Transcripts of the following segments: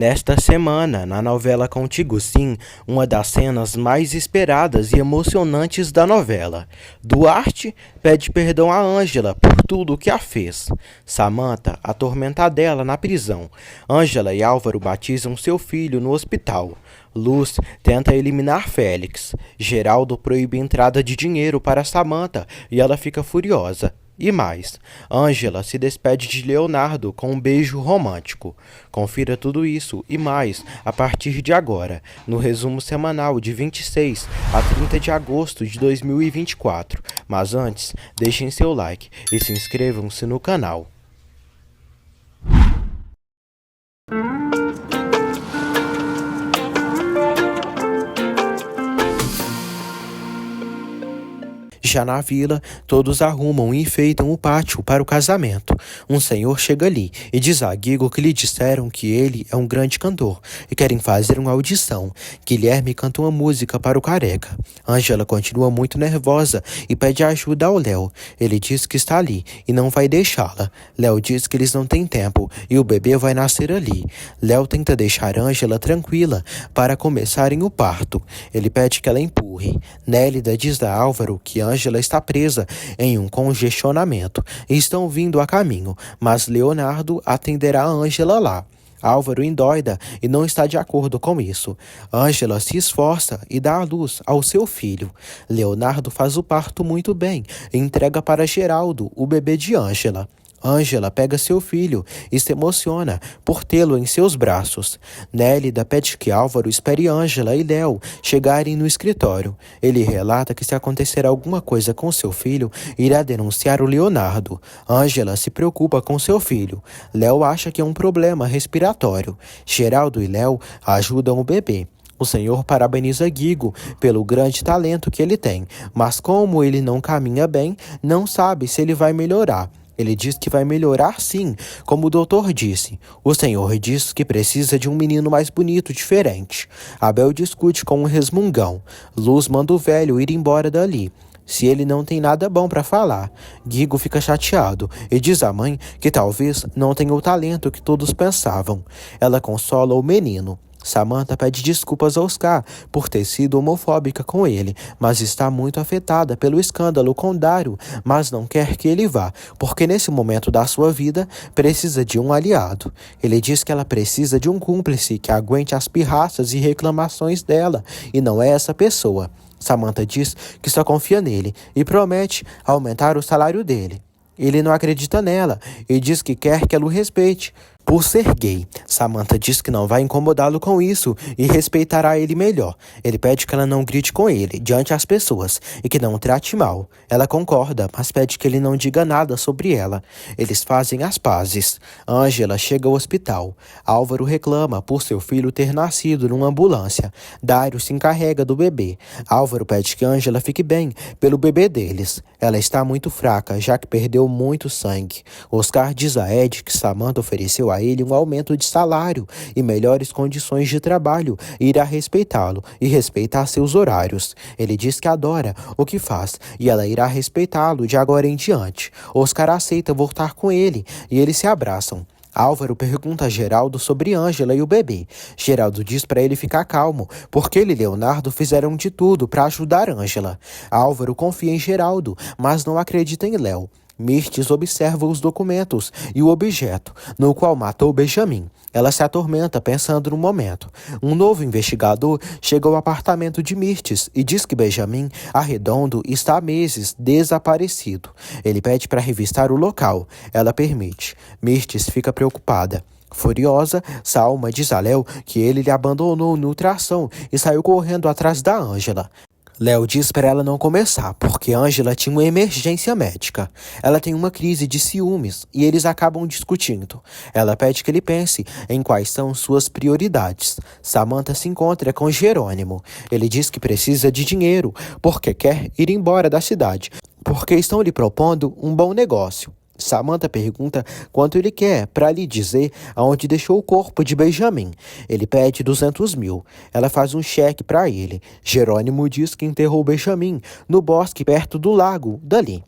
Nesta semana, na novela Contigo Sim, uma das cenas mais esperadas e emocionantes da novela. Duarte pede perdão a Ângela por tudo o que a fez. Samantha atormenta dela na prisão. Ângela e Álvaro batizam seu filho no hospital. Luz tenta eliminar Félix. Geraldo proíbe entrada de dinheiro para Samantha e ela fica furiosa. E mais, Ângela se despede de Leonardo com um beijo romântico. Confira tudo isso e mais a partir de agora, no resumo semanal de 26 a 30 de agosto de 2024. Mas antes, deixem seu like e se inscrevam-se no canal. Já na vila, todos arrumam e enfeitam o pátio para o casamento. Um senhor chega ali e diz a Guigo que lhe disseram que ele é um grande cantor e querem fazer uma audição. Guilherme canta uma música para o careca. Ângela continua muito nervosa e pede ajuda ao Léo. Ele diz que está ali e não vai deixá-la. Léo diz que eles não têm tempo e o bebê vai nascer ali. Léo tenta deixar Ângela tranquila para começarem o parto. Ele pede que ela empurre. Nélida diz a Álvaro que Ângela está presa em um congestionamento e estão vindo a caminho, mas Leonardo atenderá Ângela lá. Álvaro endoida e não está de acordo com isso. Ângela se esforça e dá à luz ao seu filho. Leonardo faz o parto muito bem e entrega para Geraldo o bebê de Ângela. Ângela pega seu filho e se emociona por tê-lo em seus braços. Nélida pede que Álvaro espere Ângela e Léo chegarem no escritório. Ele relata que se acontecer alguma coisa com seu filho, irá denunciar o Leonardo. Ângela se preocupa com seu filho. Léo acha que é um problema respiratório. Geraldo e Léo ajudam o bebê. O senhor parabeniza Guigo pelo grande talento que ele tem, mas como ele não caminha bem, não sabe se ele vai melhorar. Ele diz que vai melhorar sim, como o doutor disse. O senhor diz que precisa de um menino mais bonito, diferente. Abel discute com um resmungão. Luz manda o velho ir embora dali. Se ele não tem nada bom para falar, Guigo fica chateado e diz à mãe que talvez não tenha o talento que todos pensavam. Ela consola o menino. Samantha pede desculpas a Oscar por ter sido homofóbica com ele, mas está muito afetada pelo escândalo com Dário, mas não quer que ele vá, porque nesse momento da sua vida precisa de um aliado. Ele diz que ela precisa de um cúmplice que aguente as pirraças e reclamações dela, e não é essa pessoa. Samantha diz que só confia nele e promete aumentar o salário dele. Ele não acredita nela e diz que quer que ela o respeite por ser gay. Samantha diz que não vai incomodá-lo com isso e respeitará ele melhor. Ele pede que ela não grite com ele diante das pessoas e que não o trate mal. Ela concorda, mas pede que ele não diga nada sobre ela. Eles fazem as pazes. Ângela chega ao hospital. Álvaro reclama por seu filho ter nascido numa ambulância. Dário se encarrega do bebê. Álvaro pede que Ângela fique bem pelo bebê deles. Ela está muito fraca, já que perdeu muito sangue. Oscar diz a Ed que Samantha ofereceu a ele um aumento de salário e melhores condições de trabalho e irá respeitá-lo e respeitar seus horários. Ele diz que adora o que faz e ela irá respeitá-lo de agora em diante. Oscar aceita voltar com ele e eles se abraçam. Álvaro pergunta a Geraldo sobre Ângela e o bebê. Geraldo diz para ele ficar calmo, porque ele e Leonardo fizeram de tudo para ajudar Ângela. Álvaro confia em Geraldo, mas não acredita em Léo. Mirtes observa os documentos e o objeto, no qual matou Benjamin. Ela se atormenta pensando no momento. Um novo investigador chega ao apartamento de Mirtes e diz que Benjamin Arredondo está há meses desaparecido. Ele pede para revistar o local. Ela permite. Mirtes fica preocupada. Furiosa, Salma diz a Léo que ele lhe abandonou no ultrassom e saiu correndo atrás da Ângela. Léo diz para ela não começar, porque Ângela tinha uma emergência médica. Ela tem uma crise de ciúmes e eles acabam discutindo. Ela pede que ele pense em quais são suas prioridades. Samantha se encontra com Jerônimo. Ele diz que precisa de dinheiro, porque quer ir embora da cidade, porque estão lhe propondo um bom negócio. Samantha pergunta quanto ele quer para lhe dizer aonde deixou o corpo de Benjamin. Ele pede 200 mil. Ela faz um cheque para ele. Jerônimo diz que enterrou Benjamin no bosque perto do lago dali.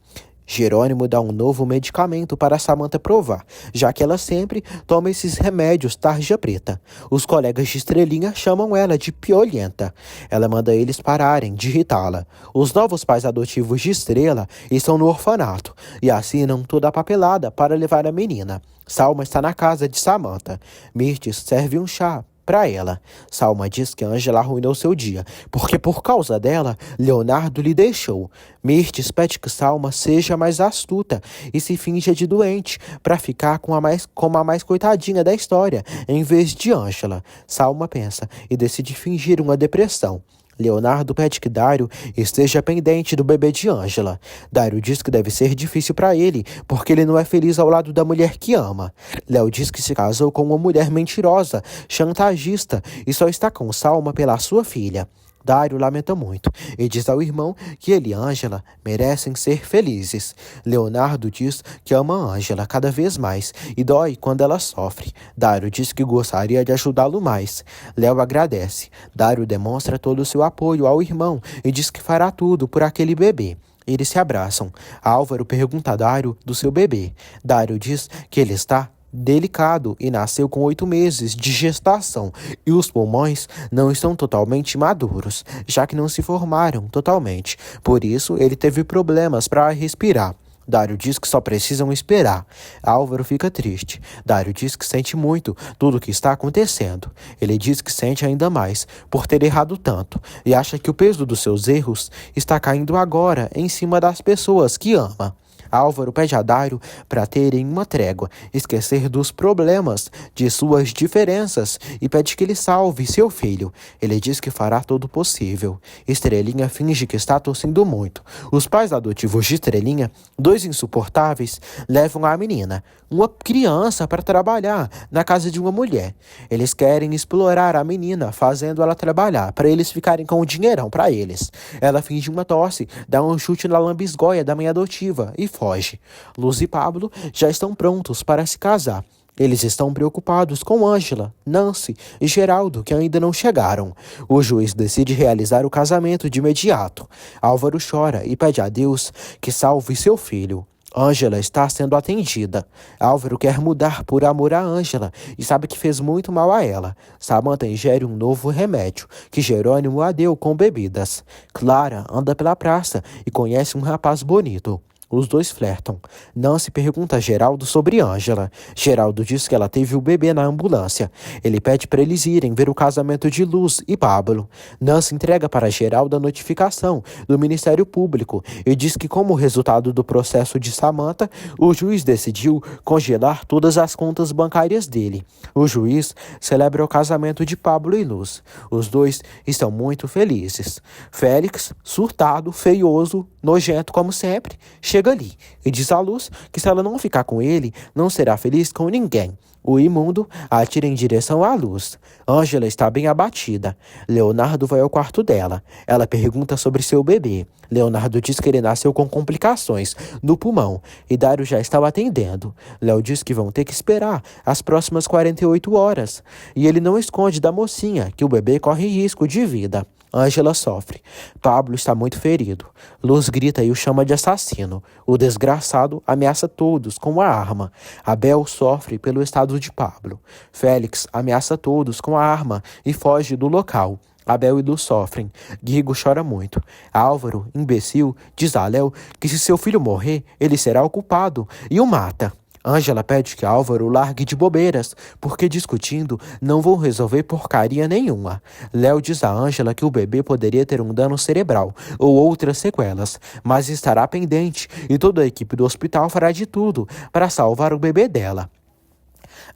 Jerônimo dá um novo medicamento para Samantha provar, já que ela sempre toma esses remédios tarja preta. Os colegas de Estrelinha chamam ela de piolenta. Ela manda eles pararem de irritá-la. Os novos pais adotivos de Estrela estão no orfanato e assinam toda a papelada para levar a menina. Salma está na casa de Samantha. Mirtes serve um chá para ela. Salma diz que Ângela arruinou seu dia, porque por causa dela, Leonardo lhe deixou. Mirtes pede que Salma seja mais astuta e se finja de doente, para ficar como a mais coitadinha da história, em vez de Ângela. Salma pensa e decide fingir uma depressão. Leonardo pede que Dário esteja pendente do bebê de Ângela. Dário diz que deve ser difícil para ele, porque ele não é feliz ao lado da mulher que ama. Léo diz que se casou com uma mulher mentirosa, chantagista, e só está com Salma pela sua filha. Dário lamenta muito e diz ao irmão que ele e Ângela merecem ser felizes. Leonardo diz que ama Ângela cada vez mais e dói quando ela sofre. Dário diz que gostaria de ajudá-lo mais. Léo agradece. Dário demonstra todo o seu apoio ao irmão e diz que fará tudo por aquele bebê. Eles se abraçam. Álvaro pergunta a Dário do seu bebê. Dário diz que ele está delicado e nasceu com 8 meses de gestação e os pulmões não estão totalmente maduros, já que não se formaram totalmente. Por isso, ele teve problemas para respirar. Dário diz que só precisam esperar. Álvaro fica triste. Dário diz que sente muito tudo o que está acontecendo. Ele diz que sente ainda mais por ter errado tanto e acha que o peso dos seus erros está caindo agora em cima das pessoas que ama. Álvaro pede a Dário para terem uma trégua, esquecer dos problemas, de suas diferenças e pede que ele salve seu filho. Ele diz que fará todo o possível. Estrelinha finge que está torcendo muito. Os pais adotivos de Estrelinha, 2 insuportáveis, levam a menina, uma criança, para trabalhar na casa de uma mulher. Eles querem explorar a menina, fazendo ela trabalhar, para eles ficarem com o dinheirão para eles. Ela finge uma tosse, dá um chute na lambisgoia da mãe adotiva e foge. Luz e Pablo já estão prontos para se casar. Eles estão preocupados com Ângela, Nancy e Geraldo, que ainda não chegaram. O juiz decide realizar o casamento de imediato. Álvaro chora e pede a Deus que salve seu filho. Ângela está sendo atendida. Álvaro quer mudar por amor a Ângela e sabe que fez muito mal a ela. Samantha ingere um novo remédio que Jerônimo a deu com bebidas. Clara anda pela praça e conhece um rapaz bonito. Os dois flertam. Nancy pergunta a Geraldo sobre Ângela. Geraldo diz que ela teve o bebê na ambulância. Ele pede para eles irem ver o casamento de Luz e Pablo. Nancy entrega para Geraldo a notificação do Ministério Público e diz que, como resultado do processo de Samantha, o juiz decidiu congelar todas as contas bancárias dele. O juiz celebra o casamento de Pablo e Luz. Os dois estão muito felizes. Félix, surtado, feioso, nojento como sempre, chega ali e diz à Luz que se ela não ficar com ele, não será feliz com ninguém. O imundo atira em direção à Luz. Ângela está bem abatida. Leonardo vai ao quarto dela. Ela pergunta sobre seu bebê. Leonardo diz que ele nasceu com complicações no pulmão e Dário já estava atendendo. Léo diz que vão ter que esperar as próximas 48 horas. E ele não esconde da mocinha que o bebê corre risco de vida. Ângela sofre. Pablo está muito ferido. Luz grita e o chama de assassino. O desgraçado ameaça todos com uma arma. Abel sofre pelo estado de Pablo. Félix ameaça todos com a arma e foge do local. Abel e Luz sofrem. Guigo chora muito. Álvaro, imbecil, diz a Léo que se seu filho morrer, ele será o culpado e o mata. Ângela pede que Álvaro largue de bobeiras, porque discutindo não vão resolver porcaria nenhuma. Léo diz a Ângela que o bebê poderia ter um dano cerebral ou outras sequelas, mas estará pendente e toda a equipe do hospital fará de tudo para salvar o bebê dela.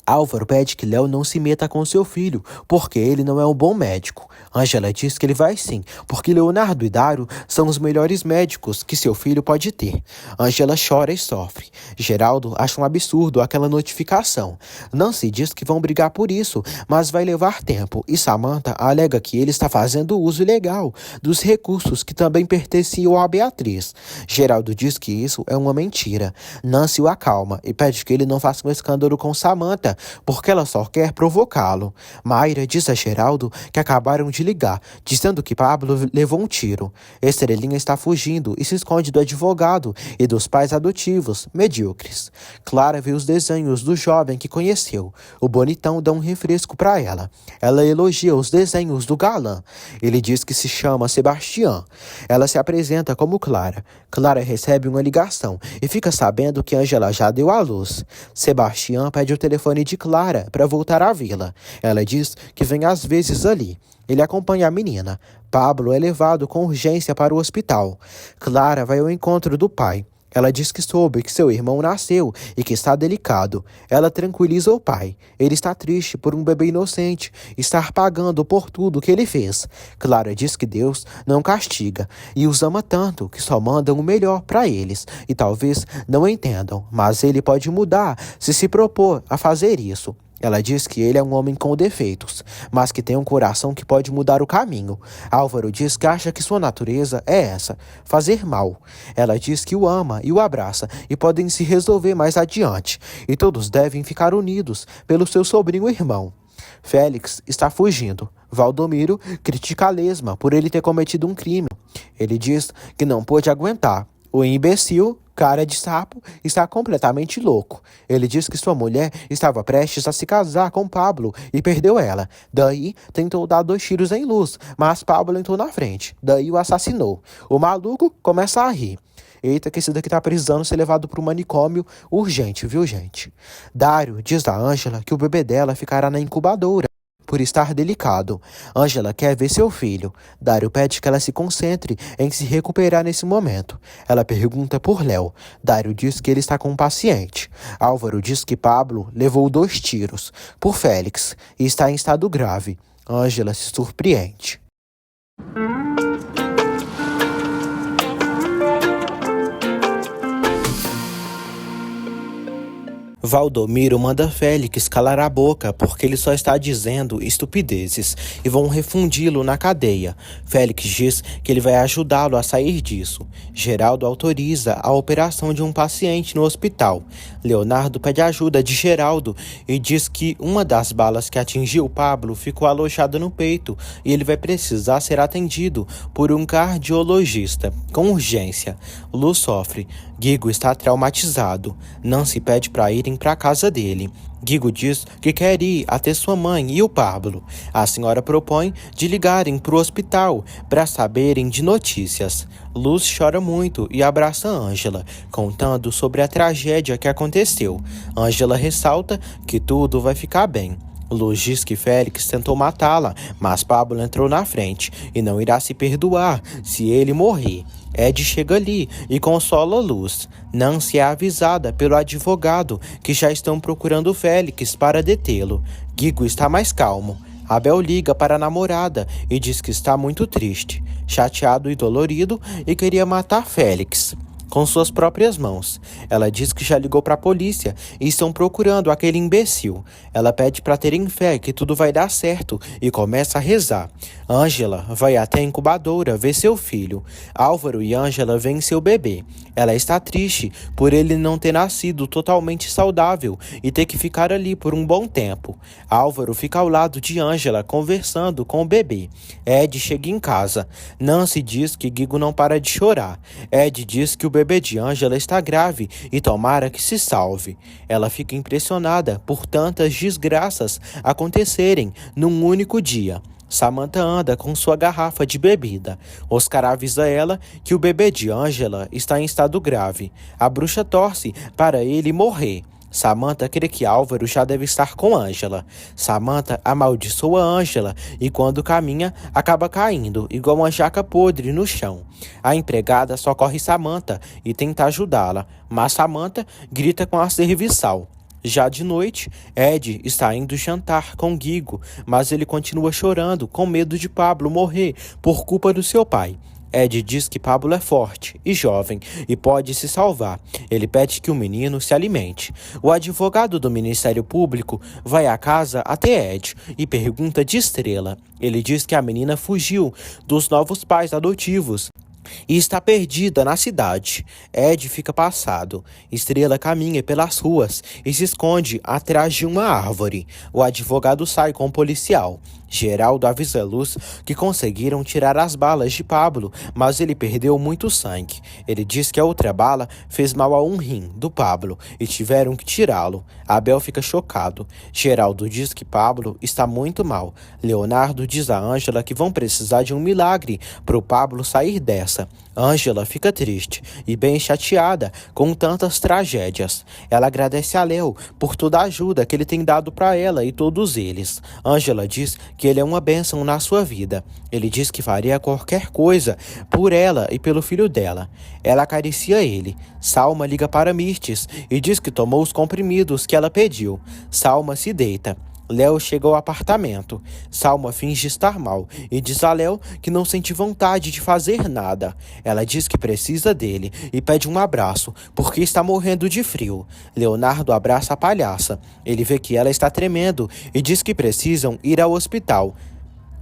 Álvaro pede que Léo não se meta com seu filho, porque ele não é um bom médico. Ângela diz que ele vai sim, porque Leonardo e Dário são os melhores médicos que seu filho pode ter. Ângela chora e sofre. Geraldo acha um absurdo aquela notificação. Nancy diz que vão brigar por isso, mas vai levar tempo. E Samantha alega que ele está fazendo uso ilegal dos recursos que também pertenciam a Beatriz. Geraldo diz que isso é uma mentira. Nancy o acalma e pede que ele não faça um escândalo com Samantha, grita porque ela só quer provocá-lo. Mayra diz a Geraldo que acabaram de ligar, dizendo que Pablo levou um tiro. Estrelinha está fugindo e se esconde do advogado e dos pais adotivos, medíocres. Clara vê os desenhos do jovem que conheceu. O bonitão dá um refresco para ela. Ela elogia os desenhos do galã. Ele diz que se chama Sebastião. Ela se apresenta como Clara. Clara recebe uma ligação e fica sabendo que Ângela já deu à luz. Sebastião pede o telefone de Clara para voltar à vila. Ela diz que vem às vezes ali. Ele acompanha a menina. Pablo é levado com urgência para o hospital. Clara vai ao encontro do pai. Ela diz que soube que seu irmão nasceu e que está delicado. Ela tranquiliza o pai. Ele está triste por um bebê inocente estar pagando por tudo que ele fez. Clara diz que Deus não castiga e os ama tanto que só manda o melhor para eles. E talvez não entendam, mas ele pode mudar se propor a fazer isso. Ela diz que ele é um homem com defeitos, mas que tem um coração que pode mudar o caminho. Álvaro diz que acha que sua natureza é essa, fazer mal. Ela diz que o ama e o abraça e podem se resolver mais adiante. E todos devem ficar unidos pelo seu sobrinho irmão. Félix está fugindo. Valdomiro critica a lesma por ele ter cometido um crime. Ele diz que não pôde aguentar. O imbecil, cara de sapo, está completamente louco. Ele diz que sua mulher estava prestes a se casar com Pablo e perdeu ela. Daí, tentou dar 2 tiros em Luz, mas Pablo entrou na frente. Daí o assassinou. O maluco começa a rir. Eita, que esse daqui tá precisando ser levado pro manicômio urgente, viu, gente? Dário diz a Ângela que o bebê dela ficará na incubadora por estar delicado. Ângela quer ver seu filho. Dário pede que ela se concentre em se recuperar nesse momento. Ela pergunta por Léo. Dário diz que ele está com um paciente. Álvaro diz que Pablo levou 2 tiros por Félix e está em estado grave. Ângela se surpreende. Valdomiro manda Félix calar a boca porque ele só está dizendo estupidezes e vão refundi-lo na cadeia. Félix diz que ele vai ajudá-lo a sair disso. Geraldo autoriza a operação de um paciente no hospital. Leonardo pede ajuda de Geraldo e diz que uma das balas que atingiu Pablo ficou alojada no peito e ele vai precisar ser atendido por um cardiologista com urgência. Lu sofre. Guigo está traumatizado. Nancy pede para irem para a casa dele. Guigo diz que quer ir até sua mãe e o Pablo. A senhora propõe de ligarem para o hospital para saberem de notícias. Luz chora muito e abraça Ângela, contando sobre a tragédia que aconteceu. Ângela ressalta que tudo vai ficar bem. Luz diz que Félix tentou matá-la, mas Pablo entrou na frente e não irá se perdoar se ele morrer. Ed chega ali e consola Luz. Nancy é avisada pelo advogado que já estão procurando Félix para detê-lo. Guigo está mais calmo. Abel liga para a namorada e diz que está muito triste, chateado e dolorido e queria matar Félix com suas próprias mãos. Ela diz que já ligou para a polícia e estão procurando aquele imbecil. Ela pede para terem fé que tudo vai dar certo e começa a rezar. Ângela vai até a incubadora ver seu filho. Álvaro e Ângela veem seu bebê. Ela está triste por ele não ter nascido totalmente saudável e ter que ficar ali por um bom tempo. Álvaro fica ao lado de Ângela conversando com o bebê. Ed chega em casa. Nancy diz que Guigo não para de chorar. Ed diz que o bebê de Ângela está grave e tomara que se salve. Ela fica impressionada por tantas desgraças acontecerem num único dia. Samantha anda com sua garrafa de bebida. Oscar avisa ela que o bebê de Ângela está em estado grave. A bruxa torce para ele morrer. Samantha crê que Álvaro já deve estar com Ângela. Samantha amaldiçoa Ângela e quando caminha, acaba caindo, igual uma jaca podre no chão. A empregada socorre Samantha e tenta ajudá-la, mas Samantha grita com a serviçal. Já de noite, Ed está indo jantar com Guigo, mas ele continua chorando com medo de Pablo morrer por culpa do seu pai. Ed diz que Pablo é forte e jovem e pode se salvar. Ele pede que o menino se alimente. O advogado do Ministério Público vai à casa até Ed e pergunta de Estrela. Ele diz que a menina fugiu dos novos pais adotivos e está perdida na cidade. Ed fica passado. Estrela caminha pelas ruas e se esconde atrás de uma árvore. O advogado sai com o policial. Geraldo avisa Luz que conseguiram tirar as balas de Pablo, mas ele perdeu muito sangue. Ele diz que a outra bala fez mal a um rim do Pablo e tiveram que tirá-lo. Abel fica chocado. Geraldo diz que Pablo está muito mal. Leonardo diz a Ângela que vão precisar de um milagre para o Pablo sair dessa. Ângela fica triste e bem chateada com tantas tragédias. Ela agradece a Léo por toda a ajuda que ele tem dado para ela e todos eles. Ângela diz que ele é uma bênção na sua vida. Ele diz que faria qualquer coisa por ela e pelo filho dela. Ela acaricia ele. Salma liga para Mirtes e diz que tomou os comprimidos que ela pediu. Salma se deita. Léo chega ao apartamento. Salma finge estar mal e diz a Léo que não sente vontade de fazer nada. Ela diz que precisa dele e pede um abraço, porque está morrendo de frio. Leonardo abraça a palhaça. Ele vê que ela está tremendo e diz que precisam ir ao hospital.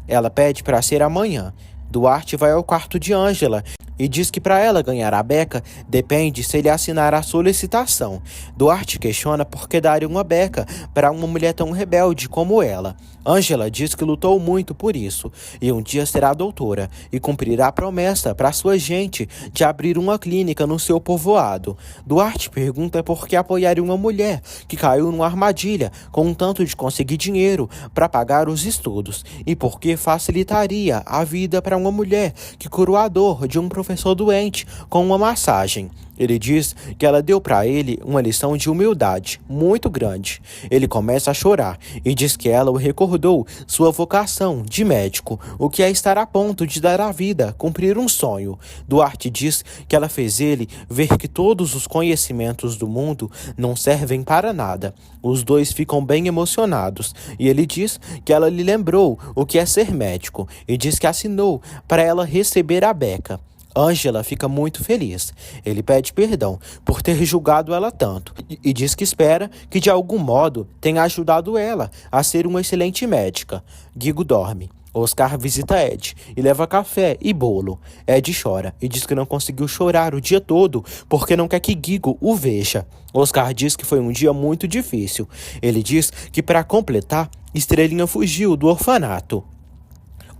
Ela pede para ser amanhã. Duarte vai ao quarto de Ângela e diz que para ela ganhar a beca depende se ele assinar a solicitação. Duarte questiona por que dar uma beca para uma mulher tão rebelde como ela. Ângela diz que lutou muito por isso e um dia será doutora e cumprirá a promessa para sua gente de abrir uma clínica no seu povoado. Duarte pergunta por que apoiar uma mulher que caiu numa armadilha com um tanto de conseguir dinheiro para pagar os estudos e por que facilitaria a vida para uma mulher que curou a dor de um professor doente com uma massagem. Ele diz que ela deu para ele uma lição de humildade muito grande. Ele começa a chorar e diz que ela o recordou sua vocação de médico, o que é estar a ponto de dar a vida, cumprir um sonho. Duarte diz que ela fez ele ver que todos os conhecimentos do mundo não servem para nada. Os dois ficam bem emocionados e ele diz que ela lhe lembrou o que é ser médico e diz que assinou para ela receber a beca. Ângela fica muito feliz. Ele pede perdão por ter julgado ela tanto e diz que espera que de algum modo tenha ajudado ela a ser uma excelente médica. Guigo dorme. Oscar visita Ed e leva café e bolo. Ed chora e diz que não conseguiu chorar o dia todo porque não quer que Guigo o veja. Oscar diz que foi um dia muito difícil. Ele diz que para completar, Estrelinha fugiu do orfanato.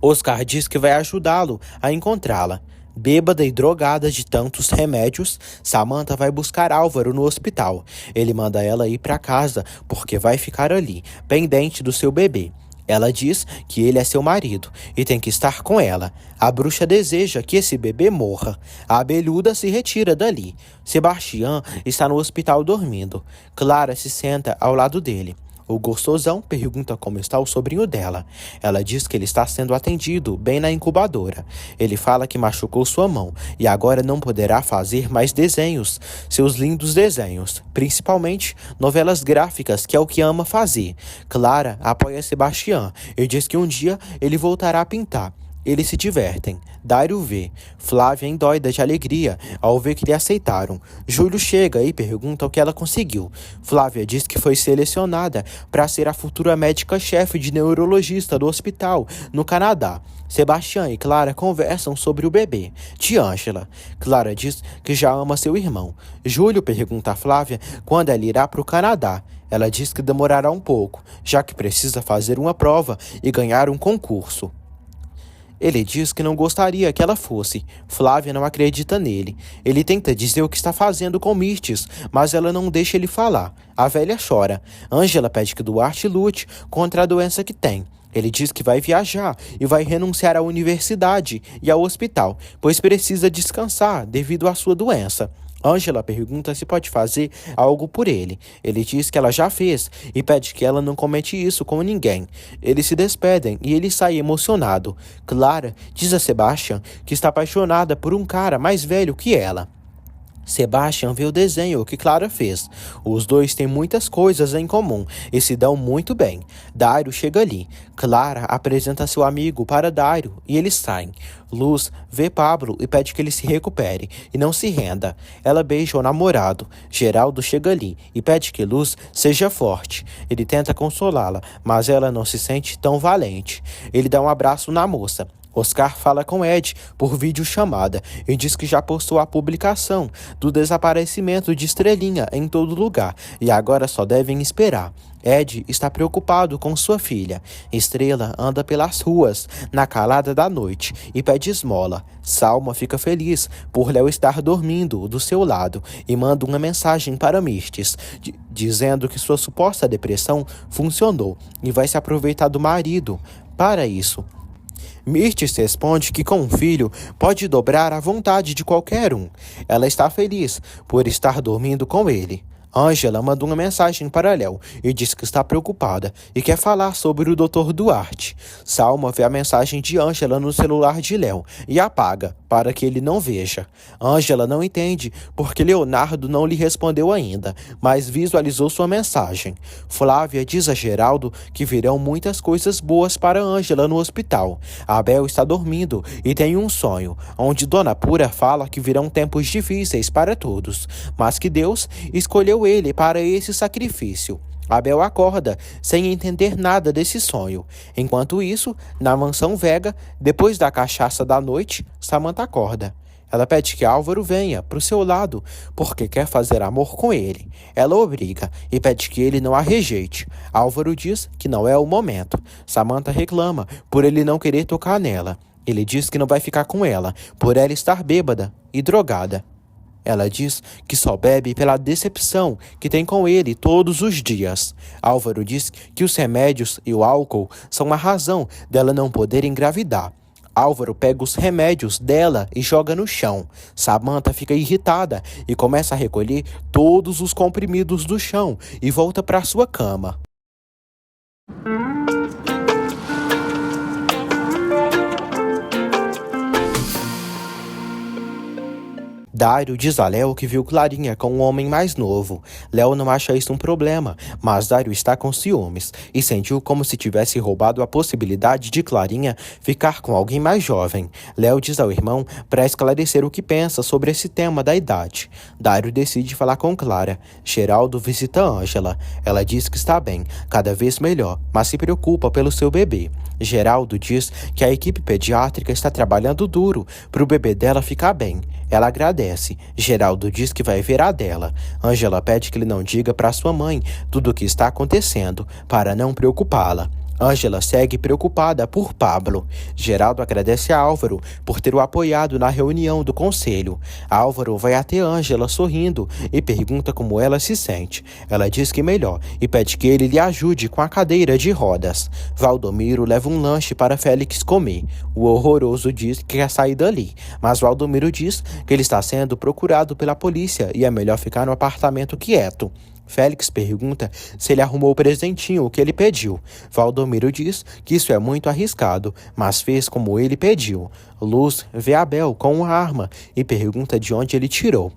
Oscar diz que vai ajudá-lo a encontrá-la. Bêbada e drogada de tantos remédios, Samantha vai buscar Álvaro no hospital. Ele manda ela ir para casa porque vai ficar ali, pendente do seu bebê. Ela diz que ele é seu marido e tem que estar com ela. A bruxa deseja que esse bebê morra. A abelhuda se retira dali. Sebastião está no hospital dormindo. Clara se senta ao lado dele. O gostosão pergunta como está o sobrinho dela. Ela diz que ele está sendo atendido bem na incubadora. Ele fala que machucou sua mão e agora não poderá fazer mais desenhos, seus lindos desenhos, principalmente novelas gráficas, que é o que ama fazer. Clara apoia Sebastião e diz que um dia ele voltará a pintar. Eles se divertem. Dário vê. Flávia endoida de alegria ao ver que lhe aceitaram. Júlio chega e pergunta o que ela conseguiu. Flávia diz que foi selecionada para ser a futura médica-chefe de neurologista do hospital no Canadá. Sebastião e Clara conversam sobre o bebê, de Ângela. Clara diz que já ama seu irmão. Júlio pergunta a Flávia quando ela irá para o Canadá. Ela diz que demorará um pouco, já que precisa fazer uma prova e ganhar um concurso. Ele diz que não gostaria que ela fosse. Flávia não acredita nele. Ele tenta dizer o que está fazendo com Mirtes, mas ela não deixa ele falar. A velha chora. Ângela pede que Duarte lute contra a doença que tem. Ele diz que vai viajar e vai renunciar à universidade e ao hospital, pois precisa descansar devido à sua doença. Ângela pergunta se pode fazer algo por ele. Ele diz que ela já fez e pede que ela não comente isso com ninguém. Eles se despedem e ele sai emocionado. Clara diz a Sebastião que está apaixonada por um cara mais velho que ela. Sebastião vê o desenho que Clara fez. Os dois têm muitas coisas em comum e se dão muito bem. Dário chega ali. Clara apresenta seu amigo para Dário e eles saem. Luz vê Pablo e pede que ele se recupere e não se renda. Ela beija o namorado. Geraldo chega ali e pede que Luz seja forte. Ele tenta consolá-la, mas ela não se sente tão valente. Ele dá um abraço na moça. Oscar fala com Ed por videochamada e diz que já postou a publicação do desaparecimento de Estrelinha em todo lugar e agora só devem esperar. Ed está preocupado com sua filha. Estrela anda pelas ruas na calada da noite e pede esmola. Salma fica feliz por Léo estar dormindo do seu lado e manda uma mensagem para Mirtes, dizendo que sua suposta depressão funcionou e vai se aproveitar do marido para isso. Mirtes responde que com um filho pode dobrar a vontade de qualquer um. Ela está feliz por estar dormindo com ele. Ângela manda uma mensagem para Léo e diz que está preocupada e quer falar sobre o Dr. Duarte. Salma vê a mensagem de Ângela no celular de Léo e apaga para que ele não veja. Ângela não entende porque Leonardo não lhe respondeu ainda, mas visualizou sua mensagem. Flávia diz a Geraldo que virão muitas coisas boas para Ângela no hospital. Abel está dormindo e tem um sonho, onde Dona Pura fala que virão tempos difíceis para todos, mas que Deus escolheu ele para esse sacrifício. Abel acorda, sem entender nada desse sonho. Enquanto isso, na mansão Vega, depois da cachaça da noite, Samantha acorda. Ela pede que Álvaro venha para o seu lado, porque quer fazer amor com ele. Ela obriga e pede que ele não a rejeite. Álvaro diz que não é o momento. Samantha reclama por ele não querer tocar nela. Ele diz que não vai ficar com ela, por ela estar bêbada e drogada. Ela diz que só bebe pela decepção que tem com ele todos os dias. Álvaro diz que os remédios e o álcool são a razão dela não poder engravidar. Álvaro pega os remédios dela e joga no chão. Samantha fica irritada e começa a recolher todos os comprimidos do chão e volta para sua cama. Dário diz a Léo que viu Clarinha com um homem mais novo. Léo não acha isso um problema, mas Dário está com ciúmes e sentiu como se tivesse roubado a possibilidade de Clarinha ficar com alguém mais jovem. Léo diz ao irmão para esclarecer o que pensa sobre esse tema da idade. Dário decide falar com Clara. Geraldo visita Ângela. Ela diz que está bem, cada vez melhor, mas se preocupa pelo seu bebê. Geraldo diz que a equipe pediátrica está trabalhando duro para o bebê dela ficar bem. Ela agradece. Geraldo diz que vai ver a dela. Ângela pede que ele não diga para sua mãe tudo o que está acontecendo, para não preocupá-la. Ângela segue preocupada por Pablo. Geraldo agradece a Álvaro por ter o apoiado na reunião do conselho. Álvaro vai até Ângela sorrindo e pergunta como ela se sente. Ela diz que melhor e pede que ele lhe ajude com a cadeira de rodas. Valdomiro leva um lanche para Félix comer. O horroroso diz que quer sair dali, mas Valdomiro diz que ele está sendo procurado pela polícia e é melhor ficar no apartamento quieto. Félix pergunta se ele arrumou o presentinho que ele pediu. Valdomiro diz que isso é muito arriscado, mas fez como ele pediu. Luz vê Abel com uma arma e pergunta de onde ele tirou.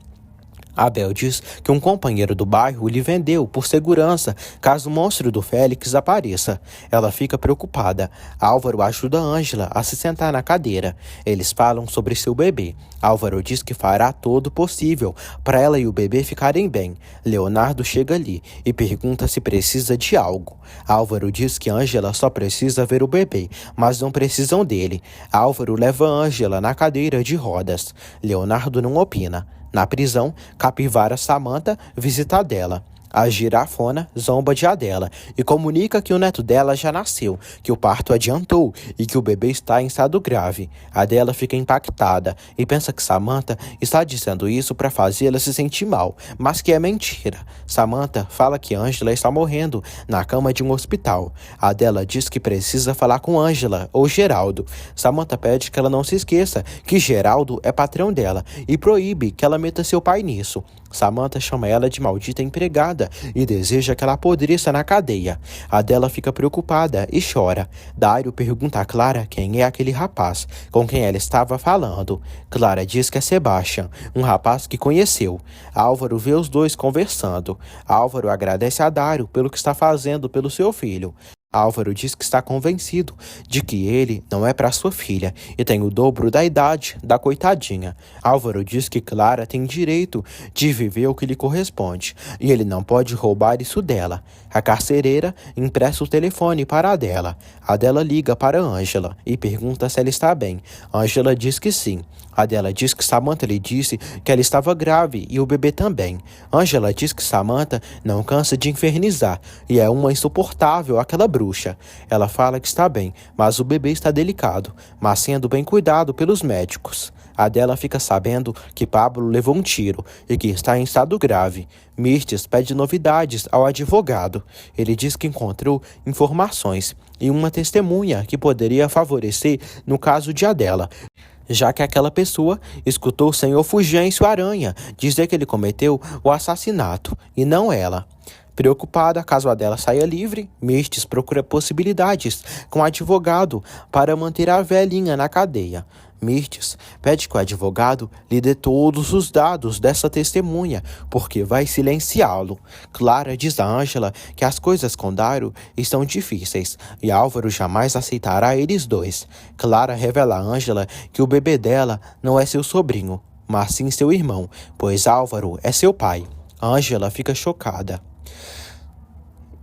Abel diz que um companheiro do bairro lhe vendeu por segurança caso o monstro do Félix apareça. Ela fica preocupada. Álvaro ajuda Ângela a se sentar na cadeira. Eles falam sobre seu bebê. Álvaro diz que fará todo o possível para ela e o bebê ficarem bem. Leonardo chega ali e pergunta se precisa de algo. Álvaro diz que Ângela só precisa ver o bebê, mas não precisam dele. Álvaro leva Ângela na cadeira de rodas. Leonardo não opina. Na prisão, Capivara Samantha visita a dela. A girafona zomba de Adela e comunica que o neto dela já nasceu, que o parto adiantou e que o bebê está em estado grave. Adela fica impactada e pensa que Samantha está dizendo isso para fazê-la se sentir mal, mas que é mentira. Samantha fala que Ângela está morrendo na cama de um hospital. Adela diz que precisa falar com Ângela ou Geraldo. Samantha pede que ela não se esqueça que Geraldo é patrão dela e proíbe que ela meta seu pai nisso. Samantha chama ela de maldita empregada e deseja que ela apodreça na cadeia. Adela fica preocupada e chora. Dário pergunta a Clara quem é aquele rapaz com quem ela estava falando. Clara diz que é Sebastian, um rapaz que conheceu. Álvaro vê os dois conversando. Álvaro agradece a Dário pelo que está fazendo pelo seu filho. Álvaro diz que está convencido de que ele não é para sua filha e tem o dobro da idade da coitadinha. Álvaro diz que Clara tem direito de viver o que lhe corresponde e ele não pode roubar isso dela. A carcereira empresta o telefone para a Adela. A Adela liga para Ângela e pergunta se ela está bem. Ângela diz que sim. Adela diz que Samantha lhe disse que ela estava grave e o bebê também. Ângela diz que Samantha não cansa de infernizar e é uma insuportável aquela bruxa. Ela fala que está bem, mas o bebê está delicado, mas sendo bem cuidado pelos médicos. Adela fica sabendo que Pablo levou um tiro e que está em estado grave. Mirtes pede novidades ao advogado. Ele diz que encontrou informações e uma testemunha que poderia favorecer no caso de Adela, já que aquela pessoa escutou o senhor Fulgêncio Aranha dizer que ele cometeu o assassinato, e não ela. Preocupada, caso Adela saia livre, Mirtes procura possibilidades com o advogado para manter a velhinha na cadeia. Mirtes pede que o advogado lhe dê todos os dados dessa testemunha, porque vai silenciá-lo. Clara diz a Ângela que as coisas com Dairo estão difíceis e Álvaro jamais aceitará eles dois. Clara revela a Ângela que o bebê dela não é seu sobrinho, mas sim seu irmão, pois Álvaro é seu pai. Ângela fica chocada.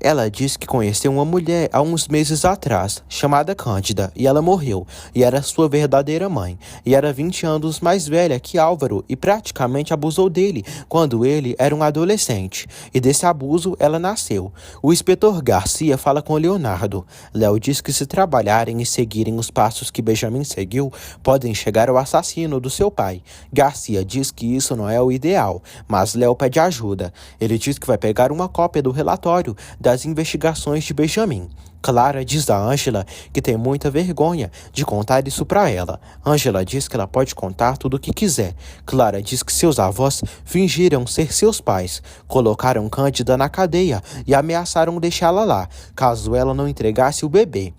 Ela diz que conheceu uma mulher há uns meses atrás, chamada Cândida, e ela morreu, e era sua verdadeira mãe, e era 20 anos mais velha que Álvaro e praticamente abusou dele quando ele era um adolescente, e desse abuso ela nasceu. O inspetor Garcia fala com Leonardo. Léo diz que se trabalharem e seguirem os passos que Benjamin seguiu, podem chegar ao assassino do seu pai. Garcia diz que isso não é o ideal, mas Léo pede ajuda. Ele diz que vai pegar uma cópia do relatório das investigações de Benjamin. Clara diz a Ângela que tem muita vergonha de contar isso para ela. Ângela diz que ela pode contar tudo o que quiser. Clara diz que seus avós fingiram ser seus pais, colocaram Cândida na cadeia e ameaçaram deixá-la lá, caso ela não entregasse o bebê.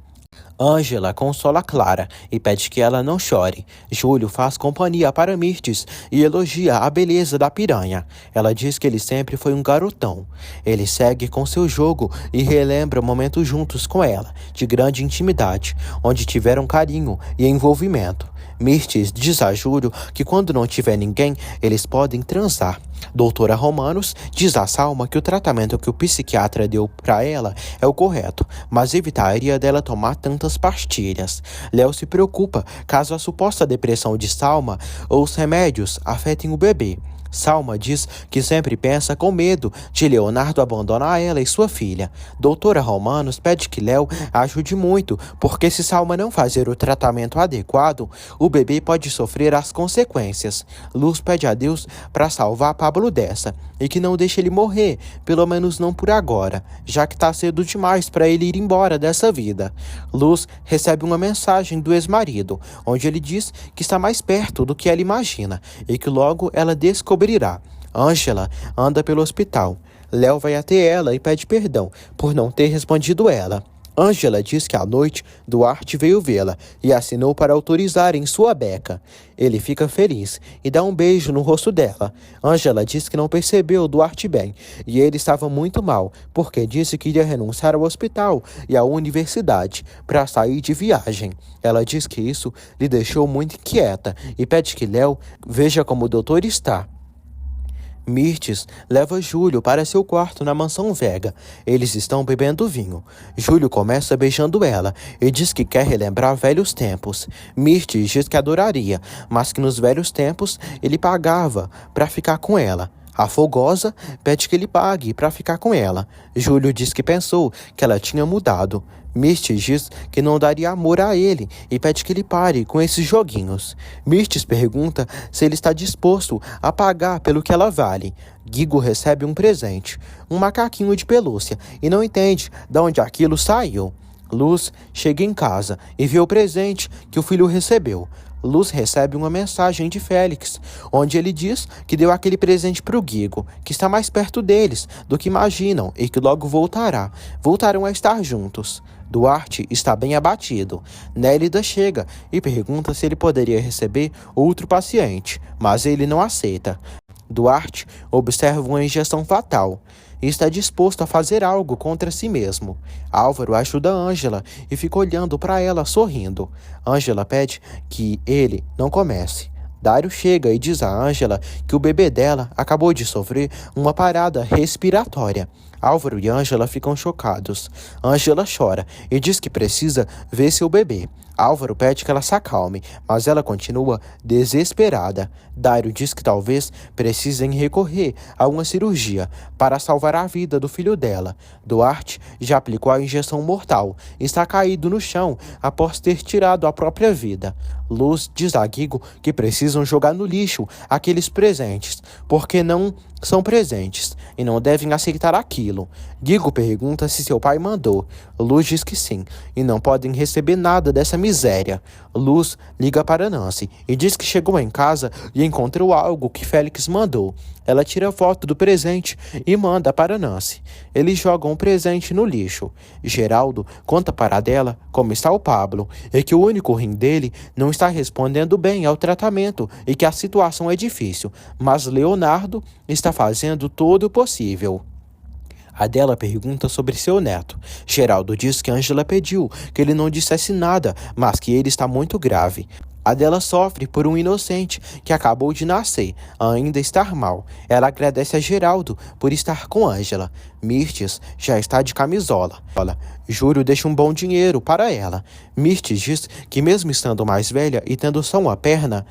Ângela consola Clara e pede que ela não chore. Júlio faz companhia para Mirtes e elogia a beleza da piranha. Ela diz que ele sempre foi um garotão. Ele segue com seu jogo e relembra momentos juntos com ela, de grande intimidade, onde tiveram carinho e envolvimento. Mirtes diz a Júlio que quando não tiver ninguém, eles podem transar. Doutora Romanos diz a Salma que o tratamento que o psiquiatra deu para ela é o correto, mas evitaria dela tomar tantas pastilhas. Léo se preocupa caso a suposta depressão de Salma ou os remédios afetem o bebê. Salma diz que sempre pensa com medo de Leonardo abandonar ela e sua filha. Doutora Romanos pede que Léo ajude muito, porque se Salma não fazer o tratamento adequado, o bebê pode sofrer as consequências. Luz pede a Deus para salvar Pablo dessa, e que não deixe ele morrer, pelo menos não por agora, já que está cedo demais para ele ir embora dessa vida. Luz recebe uma mensagem do ex-marido, onde ele diz que está mais perto do que ela imagina, e que logo ela descobrirá. Ângela anda pelo hospital. Léo vai até ela e pede perdão por não ter respondido ela. Ângela diz que à noite Duarte veio vê-la e assinou para autorizar em sua beca. Ele fica feliz e dá um beijo no rosto dela. Ângela diz que não percebeu Duarte bem e ele estava muito mal, porque disse que iria renunciar ao hospital e à universidade para sair de viagem. Ela diz que isso lhe deixou muito inquieta e pede que Léo veja como o doutor está. Mirtes leva Júlio para seu quarto na mansão Vega. Eles estão bebendo vinho. Júlio começa beijando ela e diz que quer relembrar velhos tempos. Mirtes diz que adoraria, mas que nos velhos tempos ele pagava para ficar com ela. A Fogosa pede que ele pague para ficar com ela. Júlio diz que pensou que ela tinha mudado. Mirtes diz que não daria amor a ele e pede que ele pare com esses joguinhos. Mirtes pergunta se ele está disposto a pagar pelo que ela vale. Guigo recebe um presente, um macaquinho de pelúcia, e não entende de onde aquilo saiu. Luz chega em casa e vê o presente que o filho recebeu. Luz recebe uma mensagem de Félix, onde ele diz que deu aquele presente para o Guigo, que está mais perto deles do que imaginam e que logo voltará. Voltarão a estar juntos. Duarte está bem abatido. Nélida chega e pergunta se ele poderia receber outro paciente, mas ele não aceita. Duarte observa uma injeção fatal e está disposto a fazer algo contra si mesmo. Álvaro ajuda Ângela e fica olhando para ela sorrindo. Ângela pede que ele não comece. Dário chega e diz a Ângela que o bebê dela acabou de sofrer uma parada respiratória. Álvaro e Ângela ficam chocados. Ângela chora e diz que precisa ver seu bebê. Álvaro pede que ela se acalme, mas ela continua desesperada. Dário diz que talvez precisem recorrer a uma cirurgia para salvar a vida do filho dela. Duarte já aplicou a injeção mortal e está caído no chão após ter tirado a própria vida. Luz diz a Guigo que precisam jogar no lixo aqueles presentes, porque não são presentes e não devem aceitar aquilo. Guigo pergunta se seu pai mandou. Luz diz que sim, e não podem receber nada dessa miséria. Luz liga para Nancy e diz que chegou em casa e encontrou algo que Félix mandou. Ela tira foto do presente e manda para Nancy. Eles jogam o presente no lixo. Geraldo conta para Adela como está o Pablo e que o único rim dele não está respondendo bem ao tratamento e que a situação é difícil, mas Leonardo está fazendo todo o possível. Adela pergunta sobre seu neto. Geraldo diz que Ângela pediu que ele não dissesse nada, mas que ele está muito grave. Adela sofre por um inocente que acabou de nascer, ainda estar mal. Ela agradece a Geraldo por estar com Ângela. Mirtes já está de camisola. Júlio deixa um bom dinheiro para ela. Mirtes diz que mesmo estando mais velha e tendo só uma perna,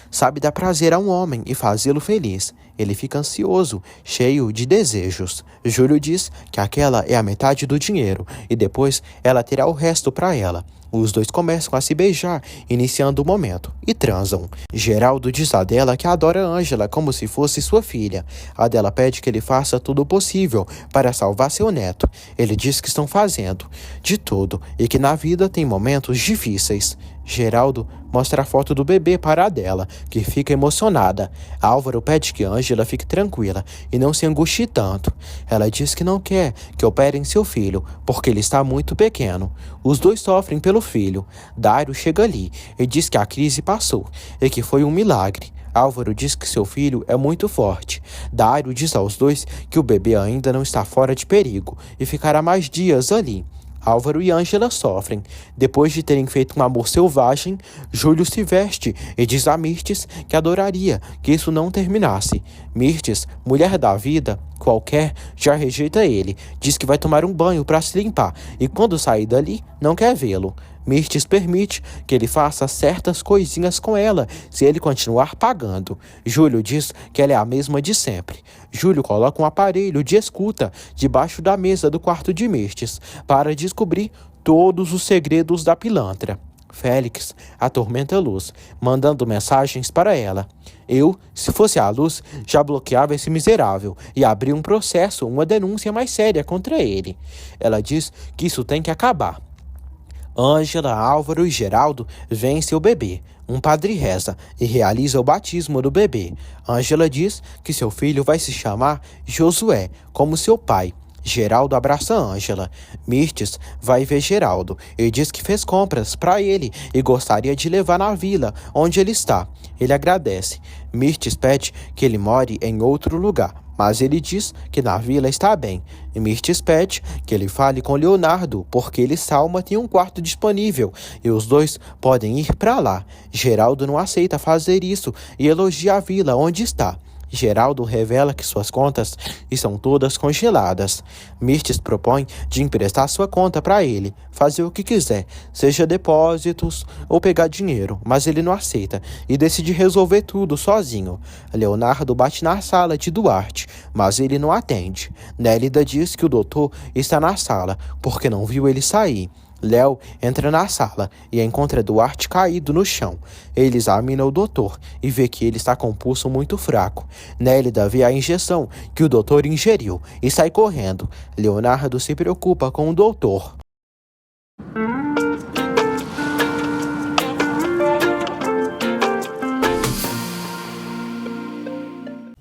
sabe dar prazer a um homem e fazê-lo feliz. Ele fica ansioso, cheio de desejos. Júlio diz que aquela é a metade do dinheiro e depois ela terá o resto para ela. Os dois começam a se beijar, iniciando o momento, e transam. Geraldo diz a Adela que adora Ângela como se fosse sua filha. Adela pede que ele faça tudo o possível para salvar seu neto. Ele diz que estão fazendo de tudo e que na vida tem momentos difíceis. Geraldo mostra a foto do bebê para Adela, que fica emocionada. Álvaro pede que Ângela fique tranquila e não se angustie tanto. Ela diz que não quer que operem seu filho, porque ele está muito pequeno. Os dois sofrem pelo filho. Dário chega ali e diz que a crise passou e que foi um milagre. Álvaro diz que seu filho é muito forte. Dário diz aos dois que o bebê ainda não está fora de perigo e ficará mais dias ali. Álvaro e Ângela sofrem. Depois de terem feito um amor selvagem, Júlio se veste e diz a Mirtes que adoraria que isso não terminasse. Mirtes, mulher da vida, qualquer, já rejeita ele. Diz que vai tomar um banho para se limpar e quando sair dali, não quer vê-lo. Mirtes permite que ele faça certas coisinhas com ela se ele continuar pagando. Júlio diz que ela é a mesma de sempre. Júlio coloca um aparelho de escuta debaixo da mesa do quarto de Mirtes para descobrir todos os segredos da pilantra. Félix atormenta a Luz, mandando mensagens para ela. Eu, se fosse a Luz, já bloqueava esse miserável e abria um processo, uma denúncia mais séria contra ele. Ela diz que isso tem que acabar. Ângela, Álvaro e Geraldo veem seu bebê. Um padre reza e realiza o batismo do bebê. Ângela diz que seu filho vai se chamar Josué, como seu pai. Geraldo abraça Ângela. Mirtes vai ver Geraldo e diz que fez compras para ele e gostaria de levar na vila onde ele está. Ele agradece. Mirtes pede que ele more em outro lugar, mas ele diz que na vila está bem. Mirtes pede que ele fale com Leonardo, porque ele e Salma têm um quarto disponível e os dois podem ir para lá. Geraldo não aceita fazer isso e elogia a vila onde está. Geraldo revela que suas contas estão todas congeladas. Mirtes propõe de emprestar sua conta para ele, fazer o que quiser, seja depósitos ou pegar dinheiro, mas ele não aceita e decide resolver tudo sozinho. Leonardo bate na sala de Duarte, mas ele não atende. Nélida diz que o doutor está na sala, porque não viu ele sair. Léo entra na sala e encontra Duarte caído no chão. Ele examina o doutor e vê que ele está com o pulso muito fraco. Nélida vê a injeção que o doutor ingeriu e sai correndo. Leonardo se preocupa com o doutor.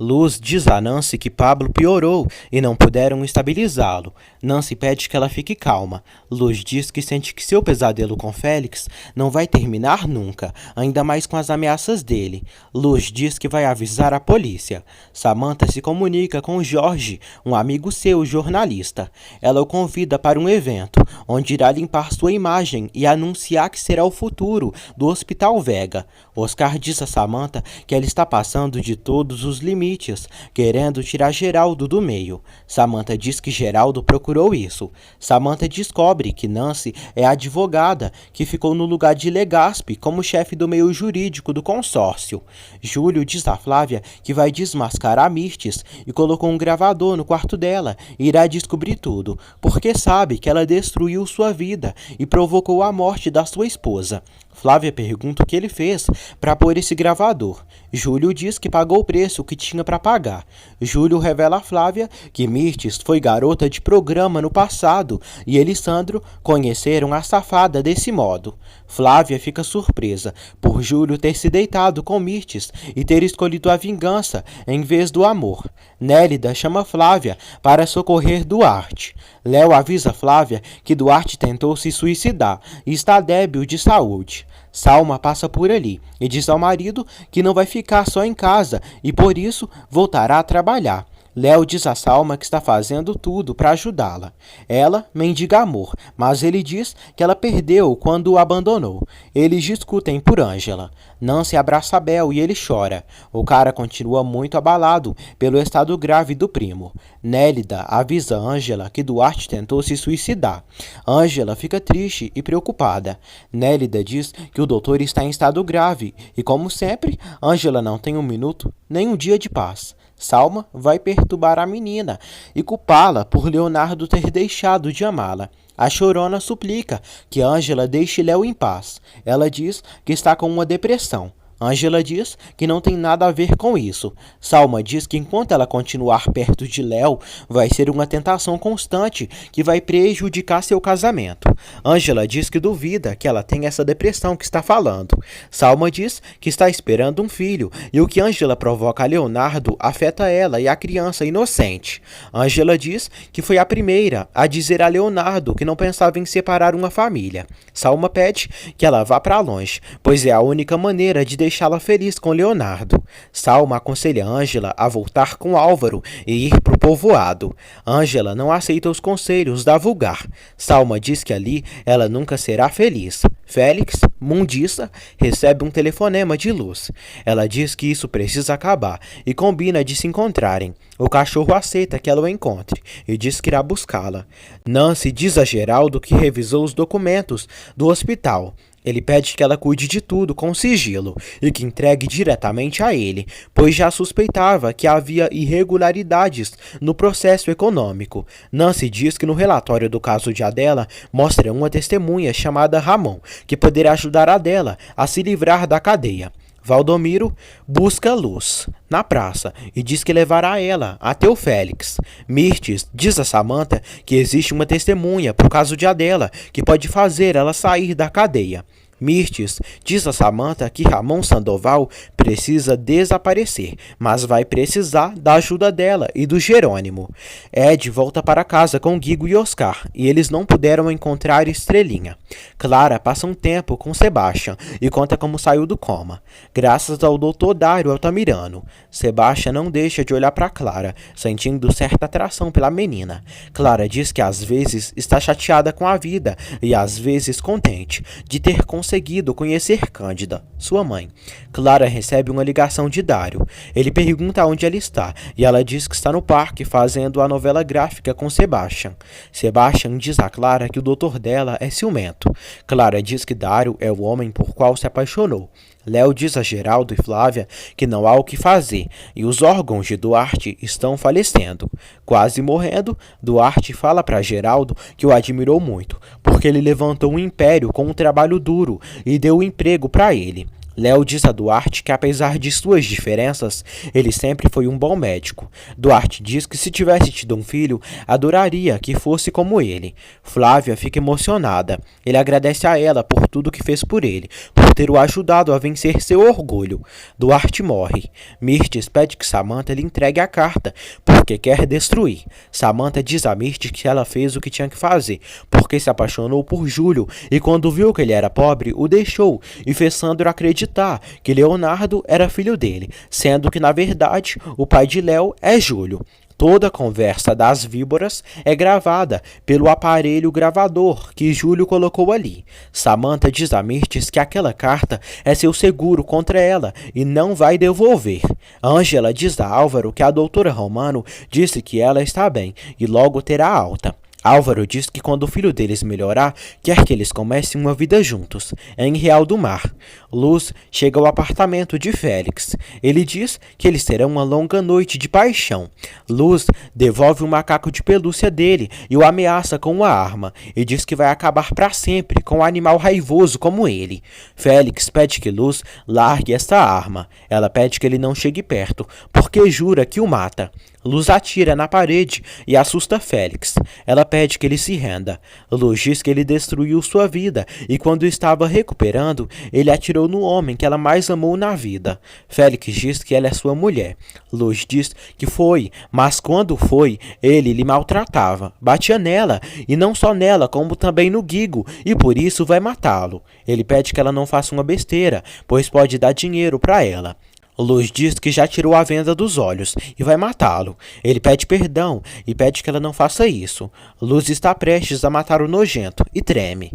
Luz diz a Nancy que Pablo piorou e não puderam estabilizá-lo. Nancy pede que ela fique calma. Luz diz que sente que seu pesadelo com Félix não vai terminar nunca, ainda mais com as ameaças dele. Luz diz que vai avisar a polícia. Samantha se comunica com Jorge, um amigo seu, jornalista. Ela o convida para um evento, onde irá limpar sua imagem e anunciar que será o futuro do Hospital Vega. Oscar diz a Samantha que ela está passando de todos os limites, querendo tirar Geraldo do meio. Samantha diz que Geraldo procurou isso. Samantha descobre que Nancy é a advogada que ficou no lugar de Legaspi como chefe do meio jurídico do consórcio. Júlio diz a Flávia que vai desmascarar Mirtes e colocou um gravador no quarto dela e irá descobrir tudo, porque sabe que ela destruiu sua vida e provocou a morte da sua esposa. Flávia pergunta o que ele fez para pôr esse gravador. Júlio diz que pagou o preço que tinha para pagar. Júlio revela a Flávia que Mirtes foi garota de programa no passado e ele e Sandro conheceram a safada desse modo. Flávia fica surpresa por Júlio ter se deitado com Mirtes e ter escolhido a vingança em vez do amor. Nélida chama Flávia para socorrer Duarte. Léo avisa Flávia que Duarte tentou se suicidar e está débil de saúde. Salma passa por ali e diz ao marido que não vai ficar só em casa e por isso voltará a trabalhar. Léo diz a Salma que está fazendo tudo para ajudá-la. Ela mendiga amor, mas ele diz que ela perdeu quando o abandonou. Eles discutem por Ângela. Nancy abraça Abel e ele chora. O cara continua muito abalado pelo estado grave do primo. Nélida avisa Ângela que Duarte tentou se suicidar. Ângela fica triste e preocupada. Nélida diz que o doutor está em estado grave e, como sempre, Ângela não tem um minuto nem um dia de paz. Salma vai perturbar a menina e culpá-la por Leonardo ter deixado de amá-la. A chorona suplica que Ângela deixe Léo em paz. Ela diz que está com uma depressão. Ângela diz que não tem nada a ver com isso. Salma diz que enquanto ela continuar perto de Léo, vai ser uma tentação constante que vai prejudicar seu casamento. Ângela diz que duvida que ela tenha essa depressão que está falando. Salma diz que está esperando um filho e o que Ângela provoca a Leonardo afeta ela e a criança inocente. Ângela diz que foi a primeira a dizer a Leonardo que não pensava em separar uma família. Salma pede que ela vá para longe, pois é a única maneira de deixá-la feliz com Leonardo. Salma aconselha Ângela a voltar com Álvaro e ir para o povoado. Ângela não aceita os conselhos da vulgar. Salma diz que ali ela nunca será feliz. Félix, mundiça, recebe um telefonema de Luz. Ela diz que isso precisa acabar e combina de se encontrarem. O cachorro aceita que ela o encontre e diz que irá buscá-la. Nancy diz a Geraldo que revisou os documentos do hospital. Ele pede que ela cuide de tudo com sigilo e que entregue diretamente a ele, pois já suspeitava que havia irregularidades no processo econômico. Nancy diz que no relatório do caso de Adela mostra uma testemunha chamada Ramon, que poderá ajudar Adela a se livrar da cadeia. Valdomiro busca Luz na praça e diz que levará ela até o Félix. Mirtes diz a Samantha que existe uma testemunha pro caso de Adela que pode fazer ela sair da cadeia. Mirtes diz a Samantha que Ramon Sandoval precisa desaparecer, mas vai precisar da ajuda dela e do Jerônimo. Ed volta para casa com Guigo e Oscar, e eles não puderam encontrar Estrelinha. Clara passa um tempo com Sebastian e conta como saiu do coma, graças ao Dr. Dário Altamirano. Sebastian não deixa de olhar para Clara, sentindo certa atração pela menina. Clara diz que às vezes está chateada com a vida e às vezes contente de ter conseguido conhecer Cândida, sua mãe. Clara recebe uma ligação de Dário. Ele pergunta onde ela está e ela diz que está no parque fazendo a novela gráfica com Sebastian. Sebastian diz a Clara que o doutor dela é ciumento. Clara diz que Dário é o homem por qual se apaixonou. Léo diz a Geraldo e Flávia que não há o que fazer e os órgãos de Duarte estão falecendo. Quase morrendo, Duarte fala para Geraldo que o admirou muito, porque ele levantou um império com um trabalho duro e deu emprego para ele. Léo diz a Duarte que, apesar de suas diferenças, ele sempre foi um bom médico. Duarte diz que se tivesse tido um filho, adoraria que fosse como ele. Flávia fica emocionada. Ele agradece a ela por tudo que fez por ele, por ter o ajudado a vencer seu orgulho. Duarte morre. Mirtes pede que Samantha lhe entregue a carta, porque quer destruir. Samantha diz a Mirtes que ela fez o que tinha que fazer, porque se apaixonou por Júlio e quando viu que ele era pobre, o deixou e fez Sandro acreditar que Leonardo era filho dele, sendo que na verdade o pai de Léo é Júlio. Toda a conversa das víboras é gravada pelo aparelho gravador que Júlio colocou ali. Samantha diz a Mirtes que aquela carta é seu seguro contra ela e não vai devolver. Ângela diz a Álvaro que a doutora Romano disse que ela está bem e logo terá alta. Álvaro diz que quando o filho deles melhorar, quer que eles comecem uma vida juntos, em Real do Mar. Luz chega ao apartamento de Félix. Ele diz que eles terão uma longa noite de paixão. Luz devolve o macaco de pelúcia dele e o ameaça com uma arma, e diz que vai acabar para sempre com um animal raivoso como ele. Félix pede que Luz largue esta arma. Ela pede que ele não chegue perto, porque jura que o mata. Luz atira na parede e assusta Félix. Ela pede que ele se renda. Luz diz que ele destruiu sua vida e quando estava recuperando, ele atirou no homem que ela mais amou na vida. Félix diz que ela é sua mulher. Luz diz que foi, mas quando foi, ele lhe maltratava, batia nela, e não só nela, como também no Guigo, e por isso vai matá-lo. Ele pede que ela não faça uma besteira, pois pode dar dinheiro para ela. Luz diz que já tirou a venda dos olhos e vai matá-lo. Ele pede perdão e pede que ela não faça isso. Luz está prestes a matar o nojento e treme.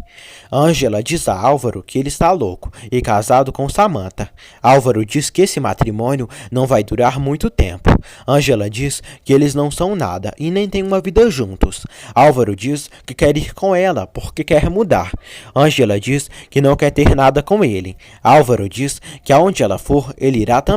Ângela diz a Álvaro que ele está louco e casado com Samantha. Álvaro diz que esse matrimônio não vai durar muito tempo. Ângela diz que eles não são nada e nem têm uma vida juntos. Álvaro diz que quer ir com ela porque quer mudar. Ângela diz que não quer ter nada com ele. Álvaro diz que aonde ela for, ele irá também.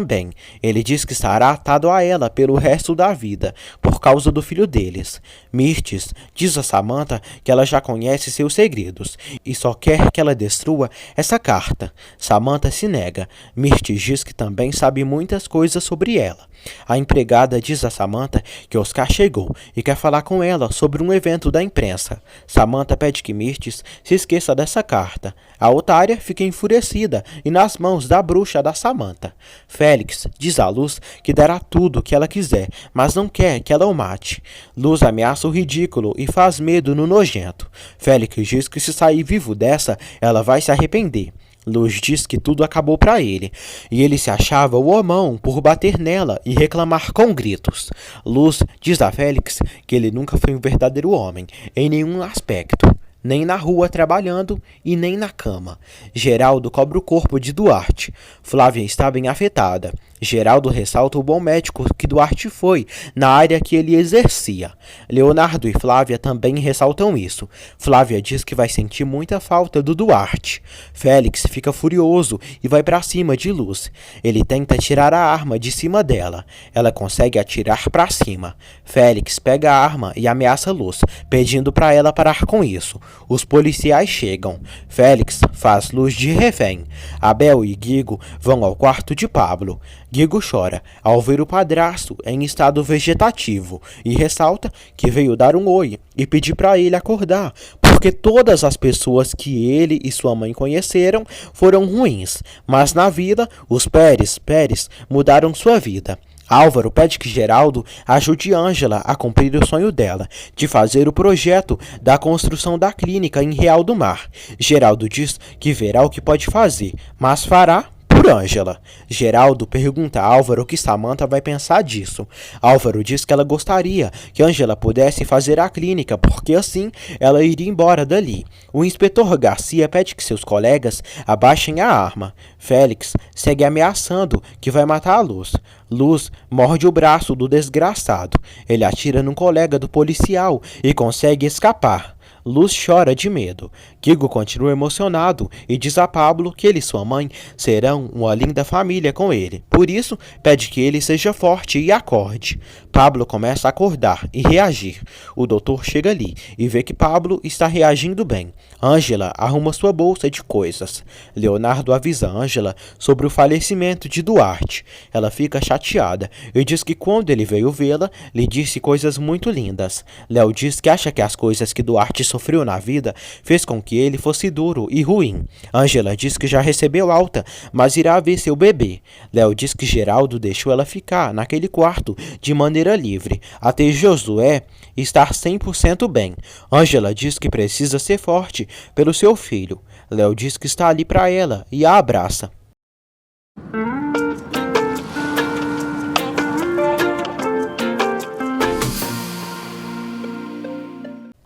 Ele diz que estará atado a ela pelo resto da vida, por causa do filho deles. Mirtes diz a Samantha que ela já conhece seus segredos e só quer que ela destrua essa carta. Samantha se nega. Mirtes diz que também sabe muitas coisas sobre ela. A empregada diz a Samantha que Oscar chegou e quer falar com ela sobre um evento da imprensa. Samantha pede que Mirtes se esqueça dessa carta. A otária fica enfurecida e nas mãos da bruxa da Samantha. Félix diz a Luz que dará tudo o que ela quiser, mas não quer que ela o mate. Luz ameaça o ridículo e faz medo no nojento. Félix diz que se sair vivo dessa, ela vai se arrepender. Luz diz que tudo acabou para ele, e ele se achava o homão por bater nela e reclamar com gritos. Luz diz a Félix que ele nunca foi um verdadeiro homem, em nenhum aspecto. Nem na rua trabalhando e nem na cama. Geraldo cobre o corpo de Duarte. Flávia está bem afetada. Geraldo ressalta o bom médico que Duarte foi na área que ele exercia. Leonardo e Flávia também ressaltam isso. Flávia diz que vai sentir muita falta do Duarte. Félix fica furioso e vai para cima de Luz. Ele tenta tirar a arma de cima dela. Ela consegue atirar para cima. Félix pega a arma e ameaça Luz, pedindo para ela parar com isso. Os policiais chegam. Félix faz Luz de refém. Abel e Guigo vão ao quarto de Pablo. Guigo chora ao ver o padrasto em estado vegetativo e ressalta que veio dar um oi e pedir para ele acordar, porque todas as pessoas que ele e sua mãe conheceram foram ruins, mas na vida os Pérez mudaram sua vida. Álvaro pede que Geraldo ajude Ângela a cumprir o sonho dela, de fazer o projeto da construção da clínica em Real do Mar. Geraldo diz que verá o que pode fazer, mas fará por Ângela. Geraldo pergunta a Álvaro o que Samantha vai pensar disso. Álvaro diz que ela gostaria que Ângela pudesse fazer a clínica, porque assim ela iria embora dali. O inspetor Garcia pede que seus colegas abaixem a arma. Félix segue ameaçando que vai matar a Luz. Luz morde o braço do desgraçado. Ele atira num colega do policial e consegue escapar. Luz chora de medo. Guigo continua emocionado e diz a Pablo que ele e sua mãe serão uma linda família com ele. Por isso, pede que ele seja forte e acorde. Pablo começa a acordar e reagir. O doutor chega ali e vê que Pablo está reagindo bem. Ângela arruma sua bolsa de coisas. Leonardo avisa Ângela sobre o falecimento de Duarte. Ela fica chateada e diz que quando ele veio vê-la, lhe disse coisas muito lindas. Léo diz que acha que as coisas que Duarte sofreu na vida fez com que ele fosse duro e ruim. Ângela diz que já recebeu alta, mas irá ver seu bebê. Léo diz que Geraldo deixou ela ficar naquele quarto de maneira livre, até Josué estar 100% bem. Ângela diz que precisa ser forte pelo seu filho. Léo diz que está ali para ela e a abraça.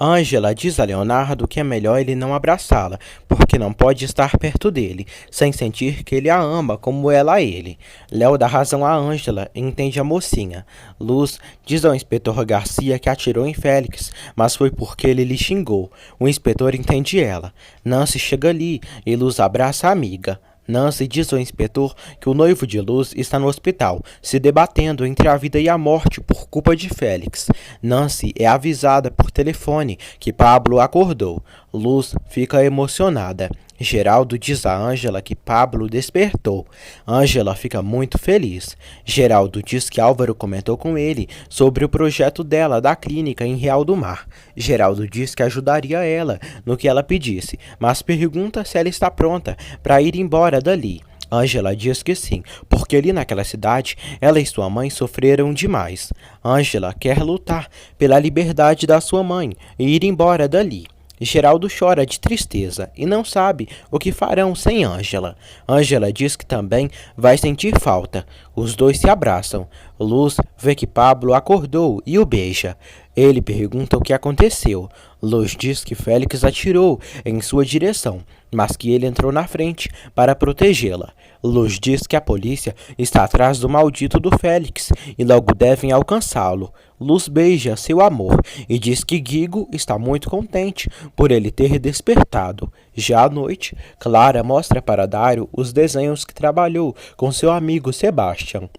Ângela diz a Leonardo que é melhor ele não abraçá-la, porque não pode estar perto dele, sem sentir que ele a ama como ela a ele. Léo dá razão a Ângela e entende a mocinha. Luz diz ao inspetor Garcia que atirou em Félix, mas foi porque ele lhe xingou. O inspetor entende ela. Nancy chega ali e Luz abraça a amiga. Nancy diz ao inspetor que o noivo de Luz está no hospital, se debatendo entre a vida e a morte por culpa de Félix. Nancy é avisada por telefone que Pablo acordou. Luz fica emocionada. Geraldo diz a Ângela que Pablo despertou. Ângela fica muito feliz. Geraldo diz que Álvaro comentou com ele sobre o projeto dela da clínica em Real do Mar. Geraldo diz que ajudaria ela no que ela pedisse, mas pergunta se ela está pronta para ir embora dali. Ângela diz que sim, porque ali naquela cidade ela e sua mãe sofreram demais. Ângela quer lutar pela liberdade da sua mãe e ir embora dali. Geraldo chora de tristeza e não sabe o que farão sem Ângela. Ângela diz que também vai sentir falta. Os dois se abraçam. Luz vê que Pablo acordou e o beija. Ele pergunta o que aconteceu. Luz diz que Félix atirou em sua direção, mas que ele entrou na frente para protegê-la. Luz diz que a polícia está atrás do maldito do Félix e logo devem alcançá-lo. Luz beija seu amor e diz que Guigo está muito contente por ele ter despertado. Já à noite, Clara mostra para Dário os desenhos que trabalhou com seu amigo Sebastian.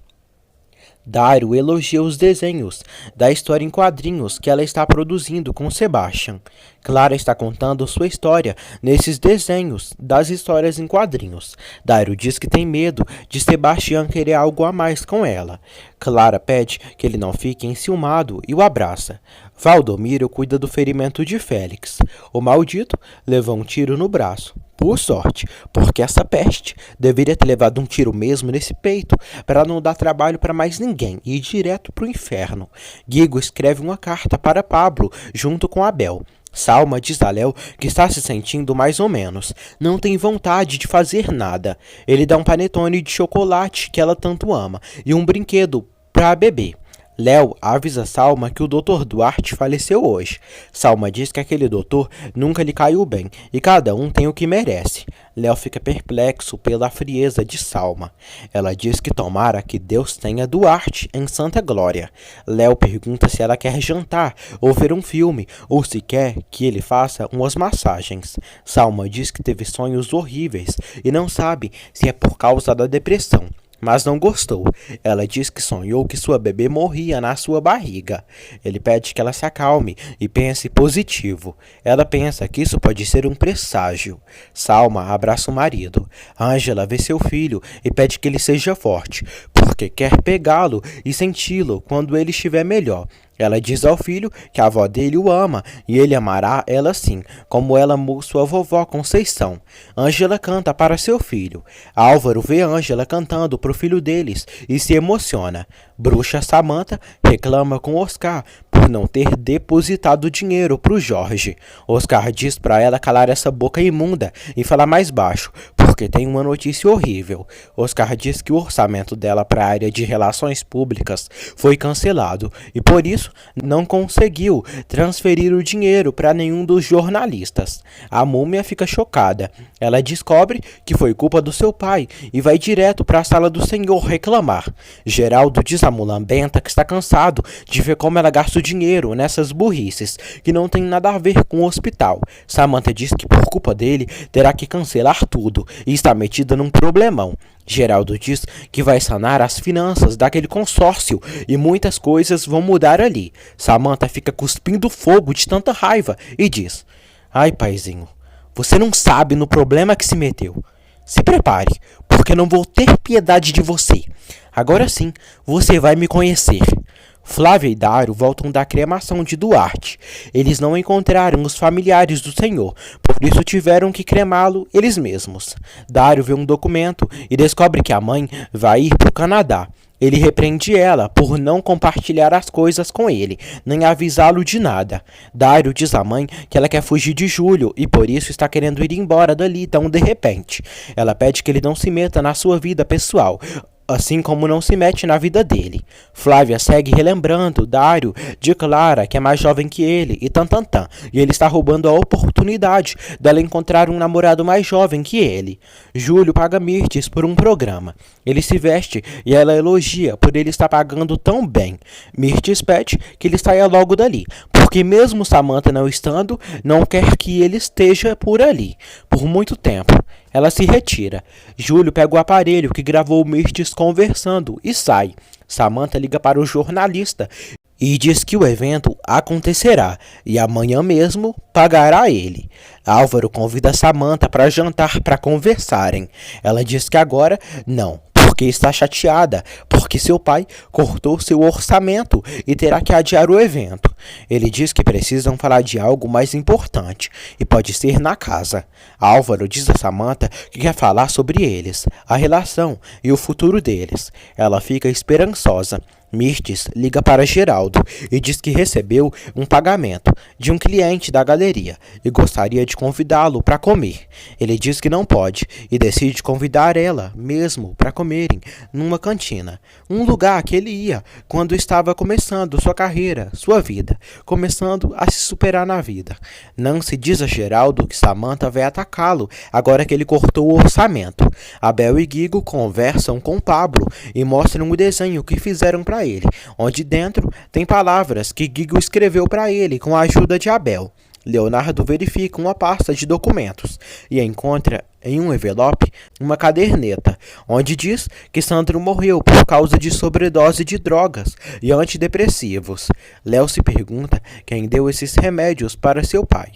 Dário elogia os desenhos da história em quadrinhos que ela está produzindo com Sebastian. Clara está contando sua história nesses desenhos das histórias em quadrinhos. Dário diz que tem medo de Sebastian querer algo a mais com ela. Clara pede que ele não fique enciumado e o abraça. Valdomiro cuida do ferimento de Félix. O maldito levou um tiro no braço. Por sorte, porque essa peste deveria ter levado um tiro mesmo nesse peito para não dar trabalho para mais ninguém e ir direto para o inferno. Guigo escreve uma carta para Pablo junto com Abel. Salma diz a Léo que está se sentindo mais ou menos. Não tem vontade de fazer nada. Ele dá um panetone de chocolate que ela tanto ama e um brinquedo para beber. Léo avisa Salma que o Dr. Duarte faleceu hoje. Salma diz que aquele doutor nunca lhe caiu bem e cada um tem o que merece. Léo fica perplexo pela frieza de Salma. Ela diz que tomara que Deus tenha Duarte em santa glória. Léo pergunta se ela quer jantar ou ver um filme ou se quer que ele faça umas massagens. Salma diz que teve sonhos horríveis e não sabe se é por causa da depressão. Mas não gostou. Ela diz que sonhou que sua bebê morria na sua barriga. Ele pede que ela se acalme e pense positivo. Ela pensa que isso pode ser um presságio. Salma abraça o marido. Ângela vê seu filho e pede que ele seja forte, porque quer pegá-lo e senti-lo quando ele estiver melhor. Ela diz ao filho que a avó dele o ama e ele amará ela sim, como ela amou sua vovó Conceição. Ângela canta para seu filho. Álvaro vê Ângela cantando para o filho deles e se emociona. Bruxa Samantha reclama com Oscar por não ter depositado dinheiro para o Jorge. Oscar diz para ela calar essa boca imunda e falar mais baixo, porque tem uma notícia horrível. Oscar diz que o orçamento dela para a área de relações públicas foi cancelado e por isso não conseguiu transferir o dinheiro para nenhum dos jornalistas. A múmia fica chocada. Ela descobre que foi culpa do seu pai e vai direto para a sala do senhor reclamar. Geraldo diz a mulambenta que está cansado de ver como ela gasta o dinheiro nessas burrices que não tem nada a ver com o hospital. Samantha diz que por culpa dele terá que cancelar tudo e está metida num problemão. Geraldo diz que vai sanar as finanças daquele consórcio e muitas coisas vão mudar ali. Samantha fica cuspindo fogo de tanta raiva e diz: "Ai, paizinho, você não sabe no problema que se meteu. Se prepare, porque não vou ter piedade de você. Agora sim, você vai me conhecer." Flávia e Dário voltam da cremação de Duarte. Eles não encontraram os familiares do senhor, por isso tiveram que cremá-lo eles mesmos. Dário vê um documento e descobre que a mãe vai ir para o Canadá. Ele repreende ela por não compartilhar as coisas com ele, nem avisá-lo de nada. Dário diz à mãe que ela quer fugir de Júlio e por isso está querendo ir embora dali tão de repente. Ela pede que ele não se meta na sua vida pessoal, assim como não se mete na vida dele. Flávia segue relembrando Dário de Clara, que é mais jovem que ele, e tantantã, e ele está roubando a oportunidade dela encontrar um namorado mais jovem que ele. Júlio paga Mirtes por um programa. Ele se veste e ela elogia por ele estar pagando tão bem. Mirtes pede que ele saia logo dali, porque mesmo Samantha não estando, não quer que ele esteja por ali, por muito tempo. Ela se retira. Júlio pega o aparelho que gravou Mirtes conversando e sai. Samantha liga para o jornalista e diz que o evento acontecerá e amanhã mesmo pagará ele. Álvaro convida Samantha para jantar para conversarem. Ela diz que agora não, porque está chateada, porque seu pai cortou seu orçamento e terá que adiar o evento. Ele diz que precisam falar de algo mais importante e pode ser na casa. Álvaro diz a Samantha que quer falar sobre eles, a relação e o futuro deles. Ela fica esperançosa. Mirtes liga para Geraldo e diz que recebeu um pagamento de um cliente da galeria e gostaria de convidá-lo para comer. Ele diz que não pode e decide convidar ela mesmo para comerem numa cantina, um lugar que ele ia quando estava começando sua carreira, sua vida, começando a se superar na vida. Nancy diz a Geraldo que Samantha vai atacá-lo agora que ele cortou o orçamento. Abel e Guigo conversam com Pablo e mostram o desenho que fizeram para ele, onde dentro tem palavras que Guigo escreveu para ele com a ajuda de Abel. Leonardo verifica uma pasta de documentos e encontra em um envelope uma caderneta, onde diz que Sandro morreu por causa de sobredose de drogas e antidepressivos. Léo se pergunta quem deu esses remédios para seu pai.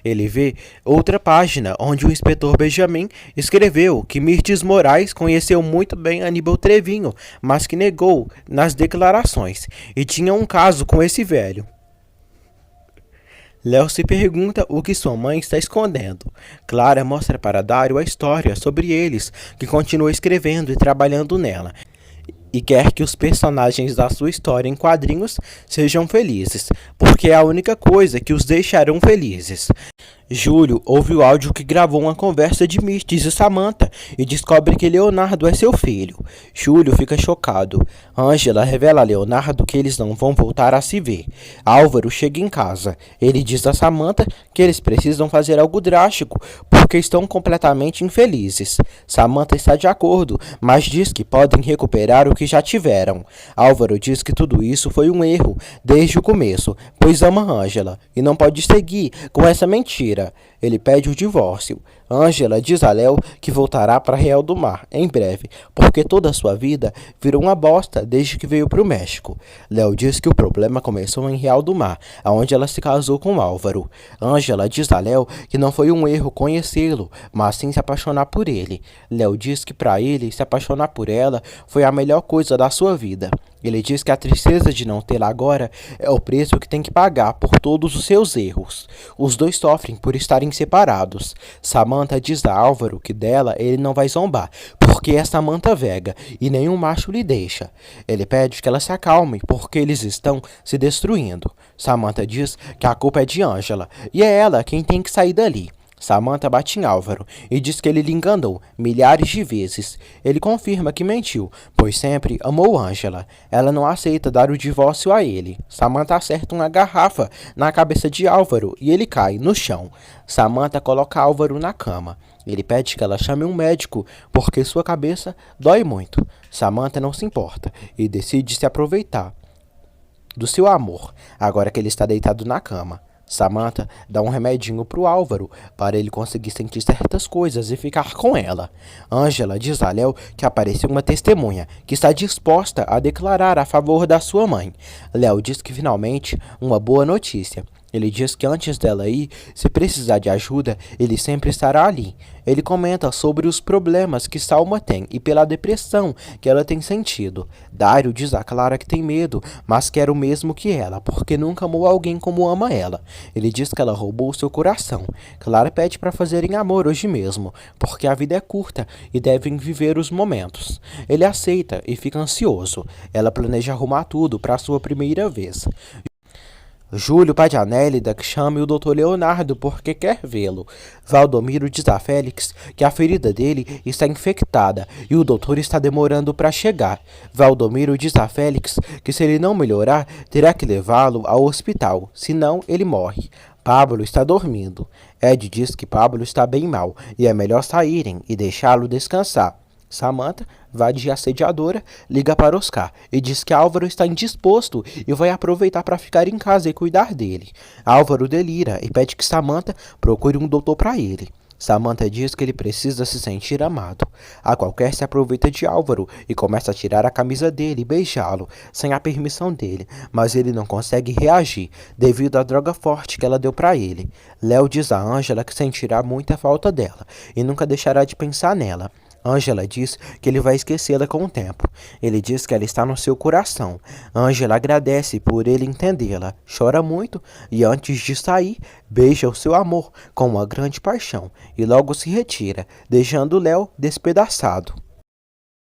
Ele vê outra página onde o inspetor Benjamin escreveu que Mirtes Moraes conheceu muito bem Aníbal Trevinho, mas que negou nas declarações e tinha um caso com esse velho. Léo se pergunta o que sua mãe está escondendo. Clara mostra para Dário a história sobre eles, que continua escrevendo e trabalhando nela, e quer que os personagens da sua história em quadrinhos sejam felizes, porque é a única coisa que os deixarão felizes. Júlio ouve o áudio que gravou uma conversa de Mirtes e Samantha e descobre que Leonardo é seu filho. Júlio fica chocado. Ângela revela a Leonardo que eles não vão voltar a se ver. Álvaro chega em casa. Ele diz a Samantha que eles precisam fazer algo drástico porque estão completamente infelizes. Samantha está de acordo, mas diz que podem recuperar o que já tiveram. Álvaro diz que tudo isso foi um erro desde o começo, pois ama Ângela e não pode seguir com essa mentira. Ele pede o divórcio. Ângela diz a Léo que voltará para Real do Mar em breve, porque toda a sua vida virou uma bosta desde que veio para o México. Léo diz que o problema começou em Real do Mar, onde ela se casou com Álvaro. Ângela diz a Léo que não foi um erro conhecê-lo, mas sim se apaixonar por ele. Léo diz que para ele se apaixonar por ela foi a melhor coisa da sua vida. Ele diz que a tristeza de não tê-la agora é o preço que tem que pagar por todos os seus erros. Os dois sofrem por estarem separados. Samantha diz a Álvaro que dela ele não vai zombar, porque é Samantha Vega e nenhum macho lhe deixa. Ele pede que ela se acalme, porque eles estão se destruindo. Samantha diz que a culpa é de Ângela e é ela quem tem que sair dali. Samantha bate em Álvaro e diz que ele lhe enganou milhares de vezes. Ele confirma que mentiu, pois sempre amou Ângela. Ela não aceita dar o divórcio a ele. Samantha acerta uma garrafa na cabeça de Álvaro e ele cai no chão. Samantha coloca Álvaro na cama. Ele pede que ela chame um médico, porque sua cabeça dói muito. Samantha não se importa e decide se aproveitar do seu amor, agora que ele está deitado na cama. Samantha dá um remedinho pro Álvaro para ele conseguir sentir certas coisas e ficar com ela. Ângela diz a Léo que apareceu uma testemunha que está disposta a declarar a favor da sua mãe. Léo diz que finalmente uma boa notícia. Ele diz que antes dela ir, se precisar de ajuda, ele sempre estará ali. Ele comenta sobre os problemas que Salma tem e pela depressão que ela tem sentido. Dario diz a Clara que tem medo, mas quer o mesmo que ela, porque nunca amou alguém como ama ela. Ele diz que ela roubou seu coração. Clara pede para fazerem amor hoje mesmo, porque a vida é curta e devem viver os momentos. Ele aceita e fica ansioso. Ela planeja arrumar tudo para sua primeira vez. Júlio pede a Nélida que chame o Dr. Leonardo porque quer vê-lo. Valdomiro diz a Félix que a ferida dele está infectada e o doutor está demorando para chegar. Valdomiro diz a Félix que se ele não melhorar, terá que levá-lo ao hospital, senão ele morre. Pablo está dormindo. Ed diz que Pablo está bem mal e é melhor saírem e deixá-lo descansar. Samantha, de assediadora, liga para Oscar e diz que Álvaro está indisposto e vai aproveitar para ficar em casa e cuidar dele. Álvaro delira e pede que Samantha procure um doutor para ele. Samantha diz que ele precisa se sentir amado. A qualquer se aproveita de Álvaro e começa a tirar a camisa dele e beijá-lo, sem a permissão dele, mas ele não consegue reagir, devido à droga forte que ela deu para ele. Léo diz a Ângela que sentirá muita falta dela e nunca deixará de pensar nela. Ângela diz que ele vai esquecê-la com o tempo. Ele diz que ela está no seu coração. Ângela agradece por ele entendê-la, chora muito e antes de sair, beija o seu amor com uma grande paixão e logo se retira, deixando Léo despedaçado.